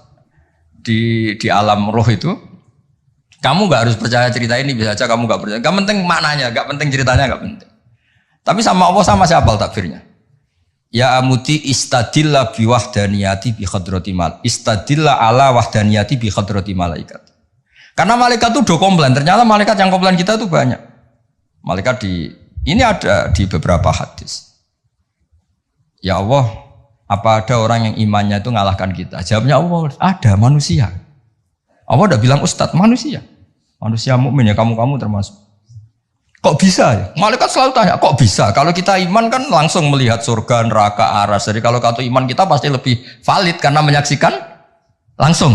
di alam roh itu, kamu nggak harus percaya cerita ini, bisa aja kamu nggak percaya. Gak penting maknanya, gak penting ceritanya, gak penting. Tapi sama Allah sama siapa takbirnya? Ya Amuti istadillah bi wahdaniyati bi khadrati mal. Istadillah ala wahdaniyati bi khadrati malaikat. Karena malaikat itu udah komplain. Ternyata malaikat yang komplain kita itu banyak. Malaikat ini ada di beberapa hadis. Ya Allah, apa ada orang yang imannya itu ngalahkan kita? Jawabnya Allah, ada manusia. Allah udah bilang ustadz, manusia mukmin ya, kamu termasuk. Kok bisa ya? Malaikat selalu tanya, kok bisa? Kalau kita iman kan langsung melihat surga, neraka, aras. Jadi kalau kata iman kita pasti lebih valid karena menyaksikan langsung.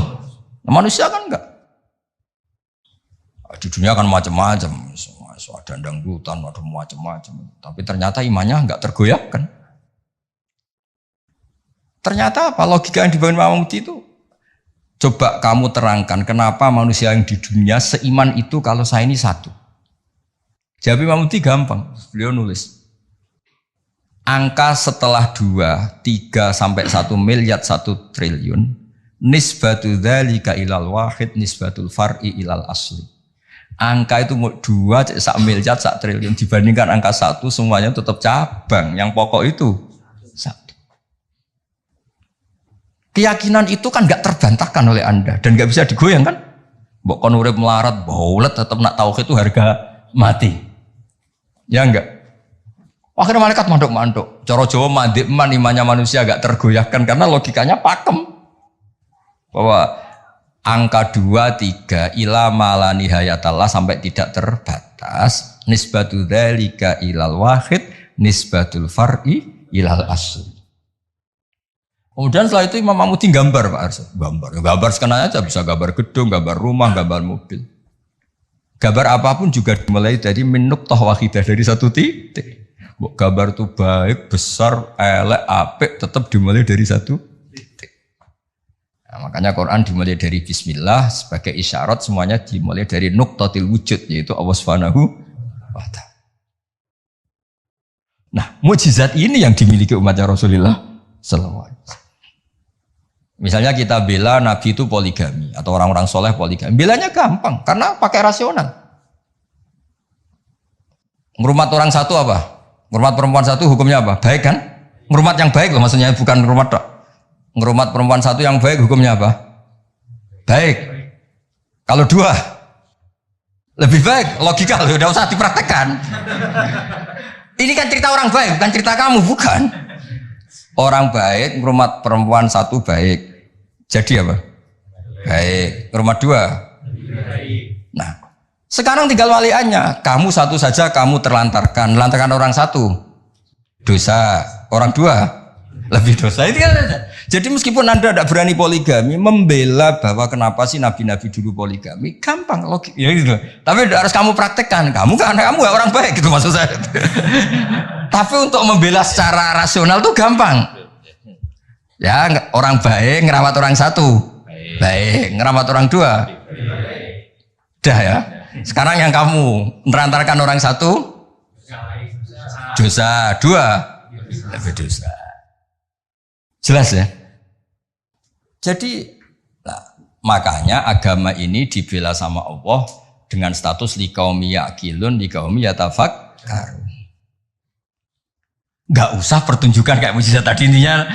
Nah, manusia kan enggak. Di dunia kan macam-macam, ada dangdutan, ada macam-macam. Tapi ternyata imannya enggak tergoyahkan. Ternyata apa? Logika yang dibangun Imam Muti itu, coba kamu terangkan kenapa manusia yang di dunia seiman itu kalau saya ini satu. Jawab Imam Muti gampang, beliau nulis. Angka setelah 2, 3 sampai 1 miliar 1 triliun, nisbatu dzalika ilal wahid nisbatul far'i ilal asli. Angka itu 2, 1 miliar 1 triliun dibandingkan angka 1 semuanya tetap cabang, yang pokok itu 1. Keyakinan itu kan gak terbantahkan oleh Anda dan gak bisa digoyang kan? Mbok kon urip melarat, baulet tetap nak tauhid itu harga mati. Ya enggak. Akhirnya malaikat manduk-manduk. Cara Jawa mandek man imannya manusia gak tergoyahkan karena logikanya pakem. Bahwa angka 2, 3 ila mala nihayatallah sampai tidak terbatas. Nisbatu dzalika ilal wahid nisbatul far'i ilal asli. Kemudian setelah itu Imam Mamuti gambar Pak Arso. Gambar sekenanya aja, bisa gambar gedung, gambar rumah, gambar mobil. Gambar apapun juga dimulai dari minuk toh wahidah, dari satu titik. Gambar itu baik, besar, elek, apik, tetap dimulai dari satu titik. Nah, makanya Quran dimulai dari Bismillah sebagai isyarat, semuanya dimulai dari nuqtatil wujud, yaitu Allah Subhanahu wa ta'ala. Nah, mukjizat ini yang dimiliki umatnya Rasulullah sallallahu alaihi wasallam. Misalnya kita bela Nabi itu poligami atau orang-orang soleh poligami, belanya gampang karena pakai rasional. Ngurmat orang satu apa? Ngurmat perempuan satu hukumnya apa? Baik kan? Ngurmat yang baik loh, maksudnya bukan ngurmat dok. Ngurmat perempuan satu yang baik hukumnya apa? Baik. Kalau 2 lebih baik, logika loh, udah usah dipraktekkan. Ini kan cerita orang baik, bukan cerita kamu, bukan. Orang baik, ngurmat perempuan satu baik. Jadi apa? Baik. Ngurmat 2. Nah, sekarang tinggal waliannya. Kamu satu saja kamu terlantarkan. Melantarkan orang satu dosa, orang 2 lebih dosa. Itu kan aja. Jadi meskipun Anda tidak berani poligami, membela bahwa kenapa sih nabi-nabi dulu poligami, gampang logik. Ya gitu. Tapi tidak harus kamu praktekkan. Kamu kan kamu gak orang baik gitu maksud saya. Tapi untuk membela secara rasional tuh gampang. Ya, orang baik ngerawat orang satu, baik ngerawat orang 2. Dah ya. Sekarang yang kamu menerantarkan orang satu, dosa, 2 lebih dosa. Jelas ya. Jadi, makanya agama ini dibela sama Allah dengan status liqaumi yaqilun, liqaumi yatafakkarun. Gak usah pertunjukan kayak mujizat tadi, intinya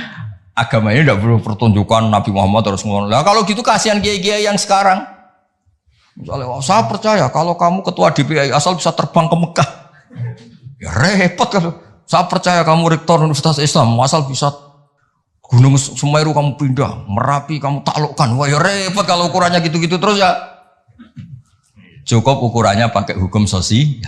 agama ini tidak perlu pertunjukan Nabi Muhammad terus ngomong. Lah kalau gitu kasihan kiai-kiai yang sekarang. Misalnya, saya percaya kalau kamu ketua DPI asal bisa terbang ke Mekah. Ya repot kalau. Saya percaya kamu rektor Universitas Islam asal bisa Gunung Semeru kamu pindah, Merapi kamu taklukkan. Wah ya repot kalau ukurannya gitu-gitu terus ya. Cukup ukurannya pakai hukum sosial.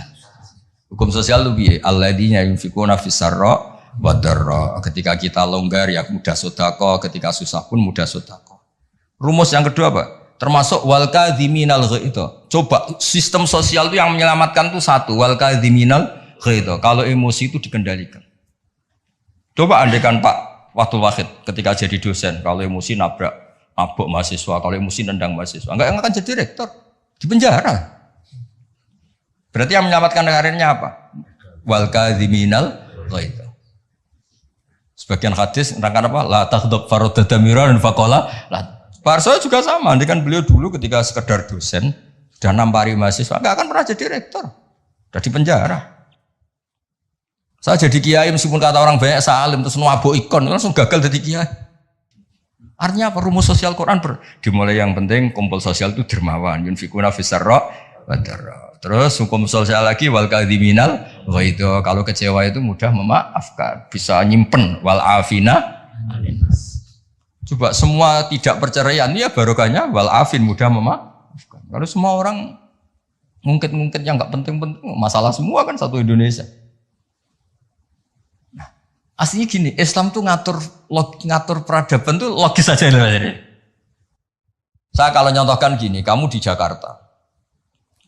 Hukum sosial itu piye? Alladzina yunfikuna fis-sarra wa dharra. Ketika kita longgar ya mudah sedekah, ketika susah pun mudah sedekah. Rumus yang kedua apa? Termasuk wal kadhiminal ghaidha. Coba sistem sosial itu yang menyelamatkan itu satu, wal kadhiminal ghaidha. Kalau emosi itu dikendalikan. Coba andaikan Pak Waktu Wahid ketika jadi dosen, kalau emosi nabrak mabuk mahasiswa, kalau emosi nendang mahasiswa. Enggak akan jadi rektor, di penjara. Berarti yang menyelamatkan karirnya apa? Wal kadhiminal ghaidz. Sebagian hadis nerangkan apa? La taghdab faradadamiran faqala. Pak Arso juga sama, ini kan beliau dulu ketika sekedar dosen dan nampari mahasiswa, enggak akan pernah jadi rektor. Udah di penjara. Saya jadi kiai meskipun kata orang banyak salim terus nuwabo ikon langsung gagal jadi kiai. Artinya apa? Rumus sosial Quran dimulai yang penting kumpul sosial itu dermawan, yunfikuna fisarra wa darra. Terus hukum sosial lagi wal kadhiminal ghaidz. Kalau kecewa itu mudah memaafkan, bisa nyimpen wal afina. Coba semua tidak perceraian ya barokahnya wal afin mudah memaafkan. Kalau semua orang ngungkit-ngungkit yang enggak penting-penting, masalah semua kan satu Indonesia. Nah, aslinya gini, Islam tuh ngatur peradaban tuh logis saja. Saya kalau nyontohkan gini, kamu di Jakarta,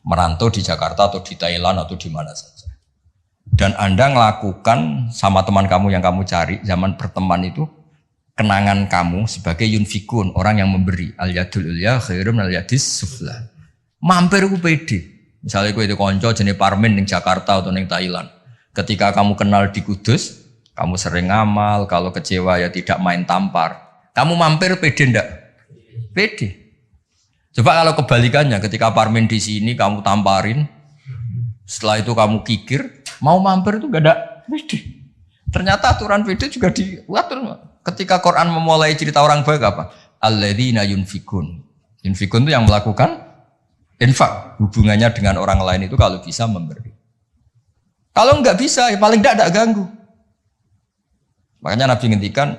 merantau di Jakarta atau di Thailand atau di mana saja. Dan Anda melakukan sama teman kamu yang kamu cari zaman berteman itu kenangan kamu sebagai yunfikun, orang yang memberi. Al-yadul ulya khairum al-yadis sufla. Mampir ku pede. Misalnya ku itu konco jenis Parmin di Jakarta atau di Thailand. Ketika kamu kenal di Kudus, kamu sering ngamal, kalau kecewa ya tidak main tampar. Kamu mampir pede ndak? Pede. Coba kalau kebalikannya, ketika Parmin di sini kamu tamparin, setelah itu kamu kikir, mau mampir itu gak ada pede. Ternyata aturan pede juga diatur. Ketika Quran memulai cerita orang baik apa? Alladzina yunfikun. Yunfikun itu yang melakukan infak. Hubungannya dengan orang lain itu kalau bisa memberi. Kalau nggak bisa, ya paling tidak ganggu. Makanya Nabi ngendikan,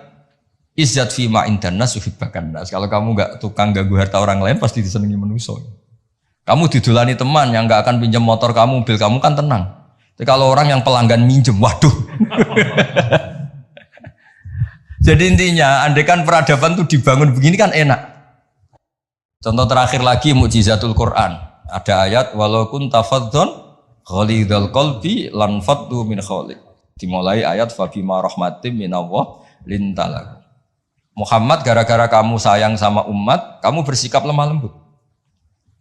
izzat fima indanas uhibbakan nas. Kalau kamu nggak tukang ganggu harta orang lain, pasti disenangi manusia. Kamu didulani teman yang nggak akan pinjam motor kamu, mobil kamu kan tenang. Tapi kalau orang yang pelanggan minjem, waduh. Jadi intinya, andaikan peradaban itu dibangun begini kan enak. Contoh terakhir lagi mukjizatul Quran. Ada ayat walau kunta fadhdhan ghalidhal qalbi lan faddu min khawlik. Dimulai ayat fabima rahmatim minallah lintalahu. Muhammad gara-gara kamu sayang sama umat, kamu bersikap lemah lembut.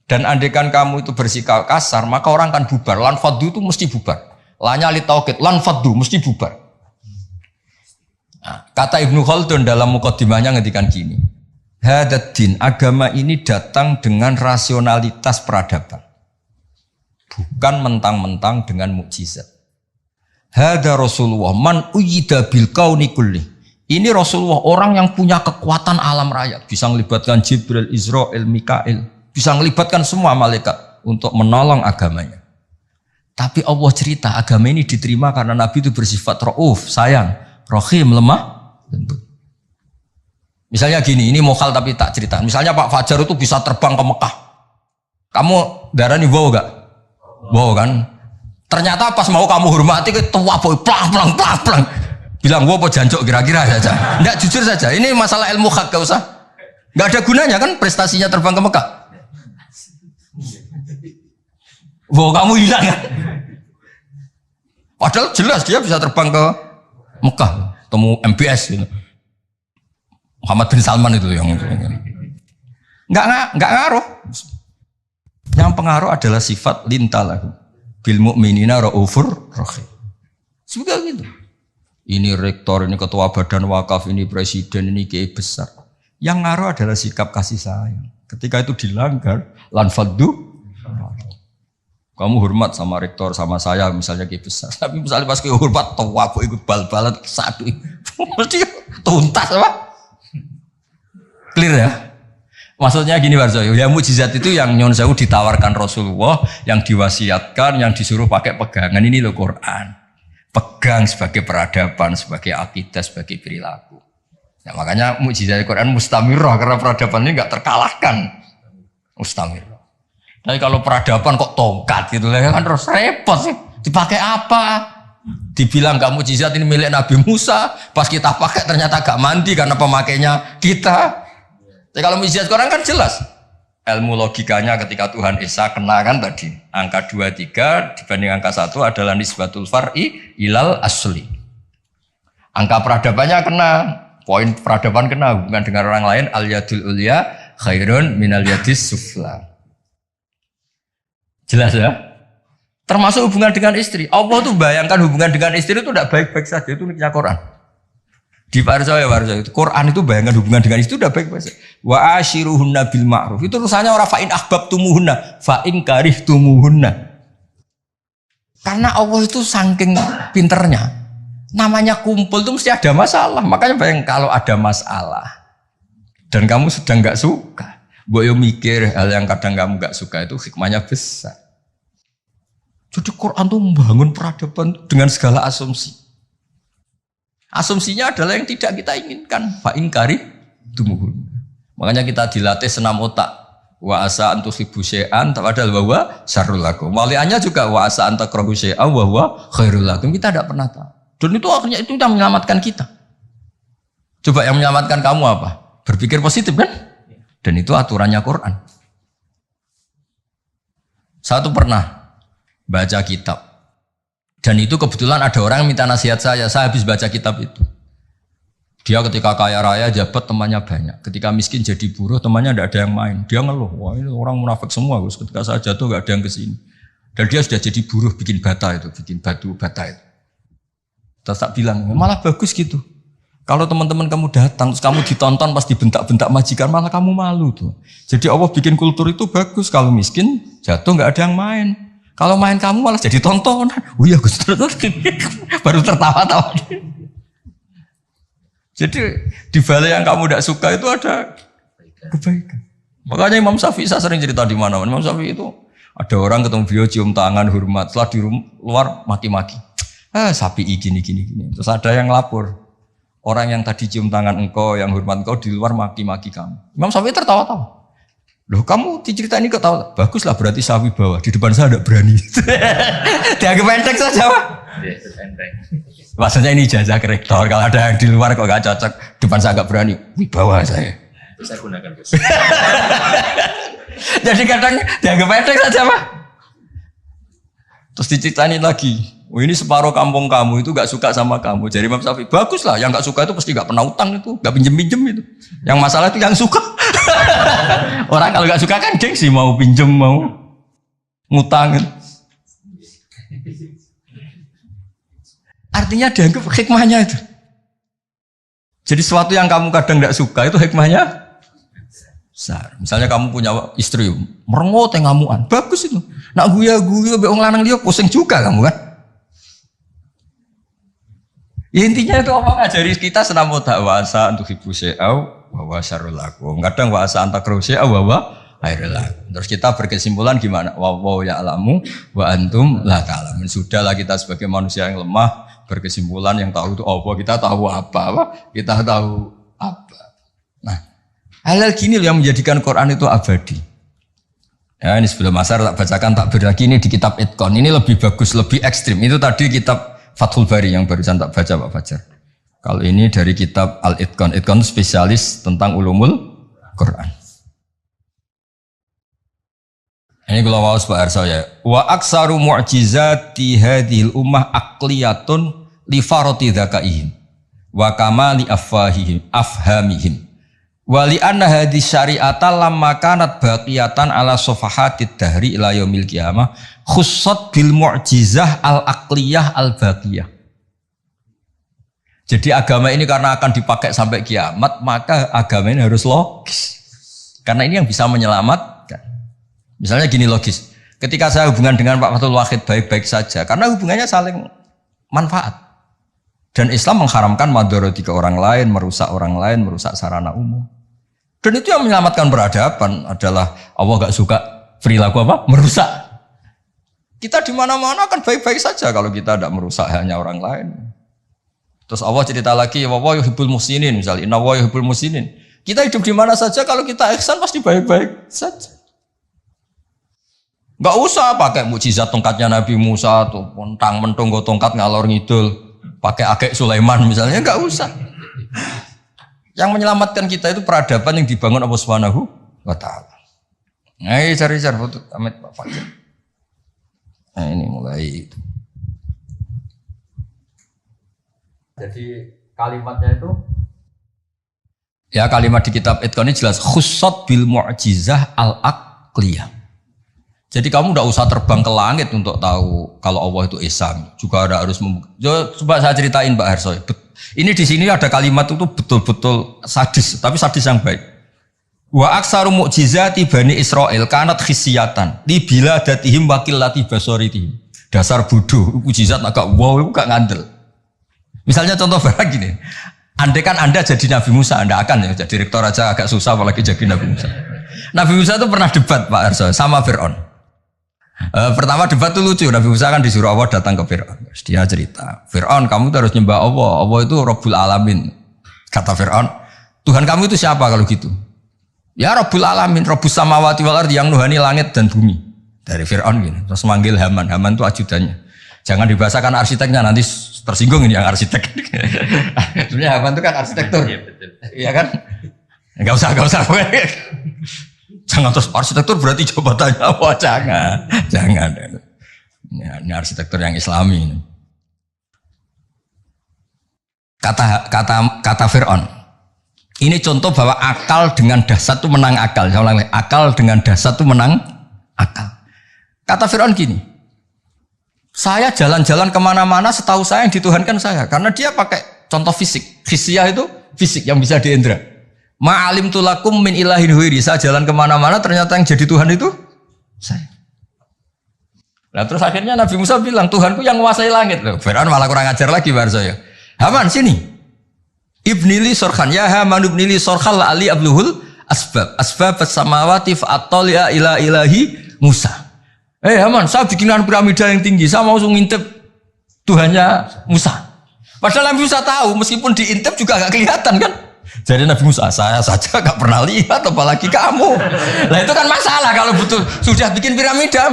Dan andaikan kamu itu bersikap kasar, maka orang akan bubar. Lan faddu itu mesti bubar. Lanya li tauqid, lan faddu mesti bubar. Nah, kata Ibnu Khaldun dalam mukaddimahnya ngendikan gini. Hadaddin, agama ini datang dengan rasionalitas peradaban. Bukan mentang-mentang dengan mukjizat. Hada Rasulullah man uyyida bil kauni kulli. Ini Rasulullah orang yang punya kekuatan alam raya, bisa melibatkan Jibril, Israel, Mikail, bisa melibatkan semua malaikat untuk menolong agamanya. Tapi Allah cerita agama ini diterima karena Nabi itu bersifat rauf, sayang, rahim, lemah lembut. Misalnya gini, ini mokal tapi tak cerita. Misalnya Pak Fajar itu bisa terbang ke Mekah. Kamu darani wow gak? Wow kan? Ternyata pas mau kamu hormati ketua boy plang. Bilang wow apa jancok kira-kira saja. Enggak, jujur saja. Ini masalah ilmu hak, gak usah. Gak ada gunanya kan prestasinya terbang ke Mekah. Wow kamu hilang kan? Padahal jelas dia bisa terbang ke Mekah, temu MBS gitu. Muhammad bin Salman itu yang nggak ngaruh. Yang pengaruh adalah sifat lintalahu bil mu'minina raufur rahim. Semoga gitu. Ini rektor, ini ketua badan wakaf, ini presiden, ini kiai besar. Yang ngaruh adalah sikap kasih sayang. Ketika itu dilanggar, lan faddu. Kamu hormat sama rektor, sama saya, misalnya kiai besar. Tapi misalnya pas kiai hormat, tua aku ikut bal-balan satu, mesti tuntas apa? Clear ya? Maksudnya gini Warso, ya mukjizat itu yang nyon sewu ditawarkan Rasulullah, yang diwasiatkan, yang disuruh pakai pegangan ini loh Quran. Pegang sebagai peradaban, sebagai akidah, sebagai perilaku. Ya, makanya mukjizat Quran mustamirah karena peradaban ini nggak terkalahkan. Mustamirah. Tapi kalau peradaban kok tongkat gitu kan terus repot sih. Dipakai apa? Dibilang gak mukjizat ini milik Nabi Musa, pas kita pakai ternyata gak mandi karena pemakainya kita. Tapi kalau mukjizat Quran kan jelas. Ilmu logikanya ketika Tuhan Esa kena kan tadi. Angka 23 dibanding angka 1 adalah nisbatul far'i ilal asli. Angka peradabannya kena. Poin peradaban kena hubungan dengan orang lain, al yadul ulya khairun minal yadis sufla. Jelas ya? Termasuk hubungan dengan istri. Allah tuh bayangkan hubungan dengan istri itu tidak baik-baik saja, itu niknya Quran. Di Warsa itu Quran itu bayangkan hubungan dengan istri itu tidak baik-baik saja. Wa ashiruhunna bil ma'ruf. Itu urusannya orang fa in ahbabtumuhunna, fa in karihtumuhunna. Karena Allah itu saking pinternya. Namanya kumpul itu mesti ada masalah. Makanya bayang kalau ada masalah dan kamu sedang nggak suka, boyo mikir hal yang kadang kamu nggak suka itu hikmahnya besar. Jadi Quran itu membangun peradaban dengan segala asumsi. Asumsinya adalah yang tidak kita inginkan. Fa'in kari tumuhun. Makanya kita dilatih senam otak. Wa asa antuhibu syai'an padahal wa huwa syarrul lakum. Waliannya juga wa asa antakrahu syai'an wa huwa khairul lakum. Kita tidak pernah tahu. Dan itu akhirnya itu yang menyelamatkan kita. Coba yang menyelamatkan kamu apa? Berpikir positif kan? Dan itu aturannya Quran. Satu pernah baca kitab. Dan itu kebetulan ada orang yang minta nasihat saya habis baca kitab itu. Dia ketika kaya raya jabat temannya banyak. Ketika miskin jadi buruh temannya tidak ada yang main. Dia ngeluh, wah ini orang munafik semua Gus. Ketika saya jatuh gak ada yang kesini. Dan dia sudah jadi buruh bikin bata itu, bikin batu bata itu. Terus tak bilang, malah bagus gitu. Kalau teman-teman kamu datang, terus kamu ditonton pas dibentak-bentak majikan, malah kamu malu tuh. Jadi Allah bikin kultur itu bagus. Kalau miskin, jatuh nggak ada yang main. Kalau main kamu malah jadi tontonan. Oh iya Gus, baru tertawa-tawa. Jadi di balik yang kamu tidak suka itu ada kebaikan. Makanya Imam Syafi'i saya sering cerita di mana-mana. Imam Syafi'i itu ada orang ketemu beliau cium tangan hormat, setelah di luar maki-maki. Sapi gini. Terus ada yang lapor. Orang yang tadi cium tangan engkau, yang hormat engkau di luar maki-maki kamu. Imam Syafi'i tertawa-tawa. Loh kamu dicerita ini ketawa. Baguslah berarti sapi bawah. Di depan saya tidak berani. Dianggap pendek saja Pak. Maksudnya ini ijazah ke rektor. Kalau ada yang di luar kok gak cocok. Depan saya gak berani. Wibawa saya. Itu saya gunakan Gus. Jadi kadang dianggap pendek saja Pak. Terus diceritain lagi. Oh ini separuh kampung kamu itu gak suka sama kamu. Jadi Imam Syafi'i, baguslah. Yang gak suka itu pasti gak pernah utang itu. Gak pinjem-pinjem itu. Yang masalah itu yang suka. Orang kalau gak suka kan gengsi mau pinjem, mau ngutang. Artinya dianggap hikmahnya itu. Jadi sesuatu yang kamu kadang gak suka itu hikmahnya besar. Misalnya kamu punya istri, merengut yang ngamuan. Bagus itu. Nak guya-guya, beong lanang dia pusing juga kamu kan. Ya, intinya itu apa ngajari kita senam wasa untuk ibu syai'au wa syarrul lakum. Kadang wasa antakrahu syai'au wa khairul lakum. Terus kita berkesimpulan gimana? Wa ya'lamu wa antum la ta'lamun. Sudahlah kita sebagai manusia yang lemah berkesimpulan yang tahu itu apa. Kita tahu apa? Kita tahu apa. Nah, hal-hal gini loh yang menjadikan Quran itu abadi. Ya, ini sebelum asar tak bacakan tak berbagi ini di kitab Itqan. Ini lebih bagus, lebih ekstrim. Itu tadi kitab Fathul Bari yang barusan tak baca Pak Fajar. Kalau ini dari kitab Al-Itqan. Itqan itu spesialis tentang ulumul Quran. Ini kalau mau Pak Arso ya. Wa aksaru mu'jizati hadhil ummah aqliyatun li farati dzakaihim wa kamali afhamihim. Wa li anna hadhihi syari'ata lamma kanat baqiyatan ala safahatid dahri ila yaumil qiyamah khussat bil mu'jizah al-aqliyah al-baqiyah. Jadi agama ini karena akan dipakai sampai kiamat, maka agama ini harus logis. Karena ini yang bisa menyelamatkan. Misalnya gini logis. Ketika saya hubungan dengan Pak Fathul Wahid baik-baik saja, karena hubungannya saling manfaat. Dan Islam mengharamkan madharati ke orang lain, merusak orang lain, merusak sarana umum. Dan itu yang menyelamatkan peradaban adalah Allah gak suka perilaku apa? Merusak. Kita di mana-mana kan baik-baik saja kalau kita tidak merusak hanya orang lain. Terus Allah cerita lagi, wa yuhibbul muhsinin misalnya, inna wa yuhibbul muhsinin. Kita hidup di mana saja kalau kita ihsan pasti baik-baik saja. Gak usah pakai mukjizat tongkatnya Nabi Musa tuh, mentang-mentung tongkat ngalor ngidul, pakai akek Sulaiman misalnya, gak usah. Yang menyelamatkan kita itu peradaban yang dibangun Allah Subhanahu wa Ta'ala. Nah, cari-cari foto Amit Pak Fajar. Nah, ini mulai itu. Jadi kalimatnya itu Ya kalimat di kitab Itqan ini jelas khussat bil mu'jizah al-aqliyah. Jadi kamu tidak usah terbang ke langit untuk tahu kalau Allah itu Esa. Juga ada harus coba saya ceritain Pak Harsoy. Ini di sini ada kalimat itu betul-betul sadis, tapi sadis yang baik. Wa aksaru mu'jizati Bani Israel kanat khisiyatan li biladatihim wa qillati basaritihim. Dasar bodoh, mukjizat agak wow, itu gak ngandel. Misalnya contoh barang gini. Andai kan Anda jadi Nabi Musa, Anda akan ya jadi rektor aja agak susah apalagi jadi Nabi Musa. Nabi Musa itu pernah debat Pak Arso sama Fir'aun. Pertama debat itu lucu, Nabi Musa kan disuruh Allah datang ke Fir'aun. Dia cerita, Fir'aun kamu tuh harus nyembah Allah, Allah itu Rabbul Alamin. Kata Fir'aun, Tuhan kamu itu siapa kalau gitu? Ya Rabbul Alamin, Rabbus Samawati wal Ardi yang nuhani langit dan bumi. Dari Fir'aun gini, terus manggil Haman, Haman itu ajudannya. Jangan dibahasakan arsiteknya, nanti tersinggung ini yang arsitek. Sebenarnya Haman itu kan arsitektur. Iya kan? Enggak usah. Jangan terus arsitektur berarti jabatannya apa? Jangan. Ini arsitektur yang Islami ini. Kata Fir'aun. Ini contoh bahwa akal dengan dasar itu menang akal. Saya ulangi, akal dengan dasar itu menang akal. Kata Fir'aun gini, saya jalan-jalan kemana-mana setahu saya yang dituhankan saya. Karena dia pakai contoh fisik. Khisyah itu fisik yang bisa diindra. Ma'alim tulakum min ilahin huiri. Saya jalan kemana-mana ternyata yang jadi Tuhan itu saya. Nah terus akhirnya Nabi Musa bilang, Tuhanku yang menguasai langit. Loh, Fir'aun malah kurang ajar lagi bar saya. Haman sini. Ibnili sorkhan. Ya Haman ibnili sorkhan la'ali abluhul asbab. Asbab as-samawati fa'atoli'a ila ilahi Musa. Haman, saya bikinan piramida yang tinggi. Saya mau ngintip Tuhannya Musa. Padahal Nabi Musa tahu, meskipun diintip juga gak kelihatan kan. Jadi Nabi Musa, saya saja gak pernah lihat, apalagi kamu. Nah itu kan masalah kalau betul sudah bikin piramida.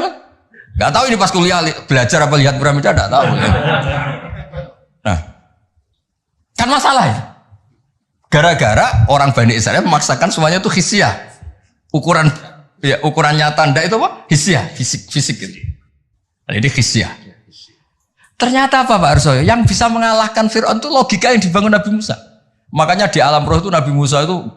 Gak tahu ini pas kuliah belajar apa lihat piramida, gak tahu. Nah, kan masalah ya. Gara-gara orang Bani Israel memaksakan semuanya itu khisyah. Ukuran nyata ndak itu apa? Khisyah, fisik gitu. Nah, ini khisyah. Ternyata apa Pak Arsoyo? Yang bisa mengalahkan Fir'aun itu logika yang dibangun Nabi Musa. Makanya di alam roh itu Nabi Musa itu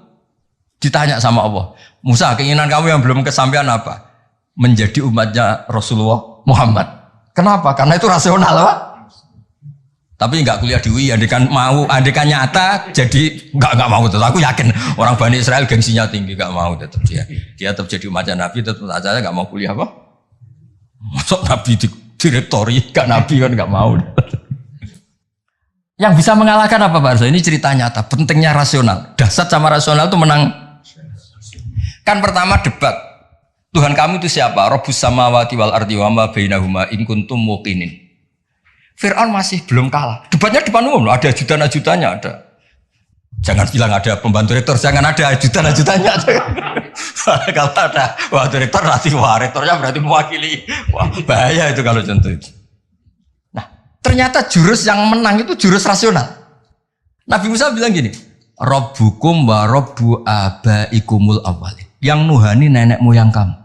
ditanya sama Allah. Musa, keinginan kamu yang belum kesampaian apa? Menjadi umatnya Rasulullah Muhammad. Kenapa? Karena itu rasional Pak. Tapi nggak kuliah di UI, andekan nyata, jadi nggak mau tetap. Aku yakin orang Bani Israel gengsinya tinggi, nggak mau tetap dia tetap jadi umatnya Nabi, tetap aja nggak mau kuliah apa? Masuk Nabi di direktori, gak Nabi kan nggak mau. Yang bisa mengalahkan apa Pak Arso? Ini cerita nyata, pentingnya rasional. Dasar sama rasional itu menang. Kan pertama debat, Tuhan kamu itu siapa? Rabbus samawati wal ardi wa ma bainahuma in kuntum muqinin. Fir'aun masih belum kalah. Debatnya depan umum, ada ajudan-ajudannya ada. Jangan bilang ada pembantu rektor, jangan ada ajudan-ajudannya. Kalau ada wah rektor nanti wah rektornya berarti mewakili. Wah bahaya itu kalau contoh itu. Nah ternyata jurus yang menang itu jurus rasional. Nabi Musa bilang gini, Rabbukum wa Rabbu abaikumul awwalin. Yang nuhani nenek moyang kamu.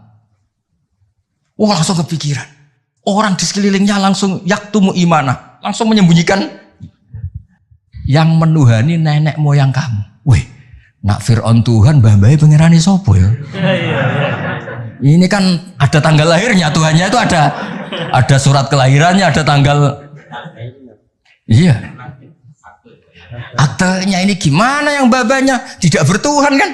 Wah langsung kepikiran. Orang di sekelilingnya langsung yaktumu imanah, langsung menyembunyikan yang menuhani nenek moyang kamu. Wih, nak Fir'aun Tuhan, mbah-mbahnya pengerani sopo ya. Ini kan ada tanggal lahirnya Tuhannya itu ada surat kelahirannya, ada tanggal. Iya. Aktenya ini gimana yang babanya tidak bertuhan kan?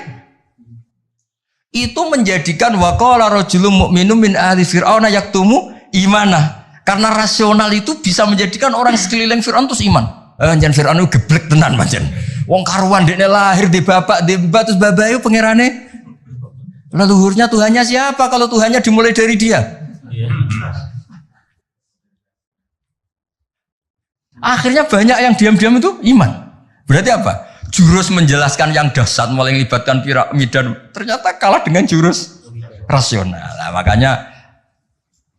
Itu menjadikan waqala rajulun mu'minun min ahli fir'auna yaktumu imanah, karena rasional itu bisa menjadikan orang sekeliling Fir'aun terus iman. Jangan Fir'aun itu geblek tenan pancen. Wong karuan dekne lahir di bapak di mbak terus babayu pangerane. Leluhurnya Tuhannya siapa kalau Tuhannya dimulai dari dia? Akhirnya banyak yang diam-diam itu iman. Berarti apa? Jurus menjelaskan yang dahsyat mulai melibatkan piramida ternyata kalah dengan jurus rasional. Nah, makanya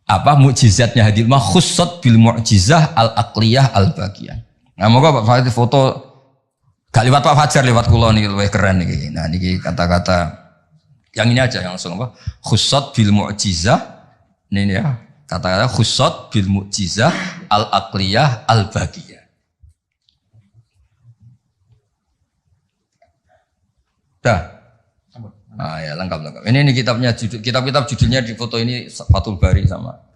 apa mukjizatnya hadil mah khussat bil mu'jizah al aqliyah al bagiyah. Nah moga Pak Fajar foto gak lewat Pak Fajar, lewat kula niki luwih keren niki. Nah niki kata-kata yang ini aja yang langsung apa? Khussat bil mu'jizah. Ini ya, kata-kata khussat bil mu'jizah al aqliyah al bagiyah. Dah. Ah ya lengkap. Ini kitabnya kitab-kitab judulnya di foto ini Fathul Bari sama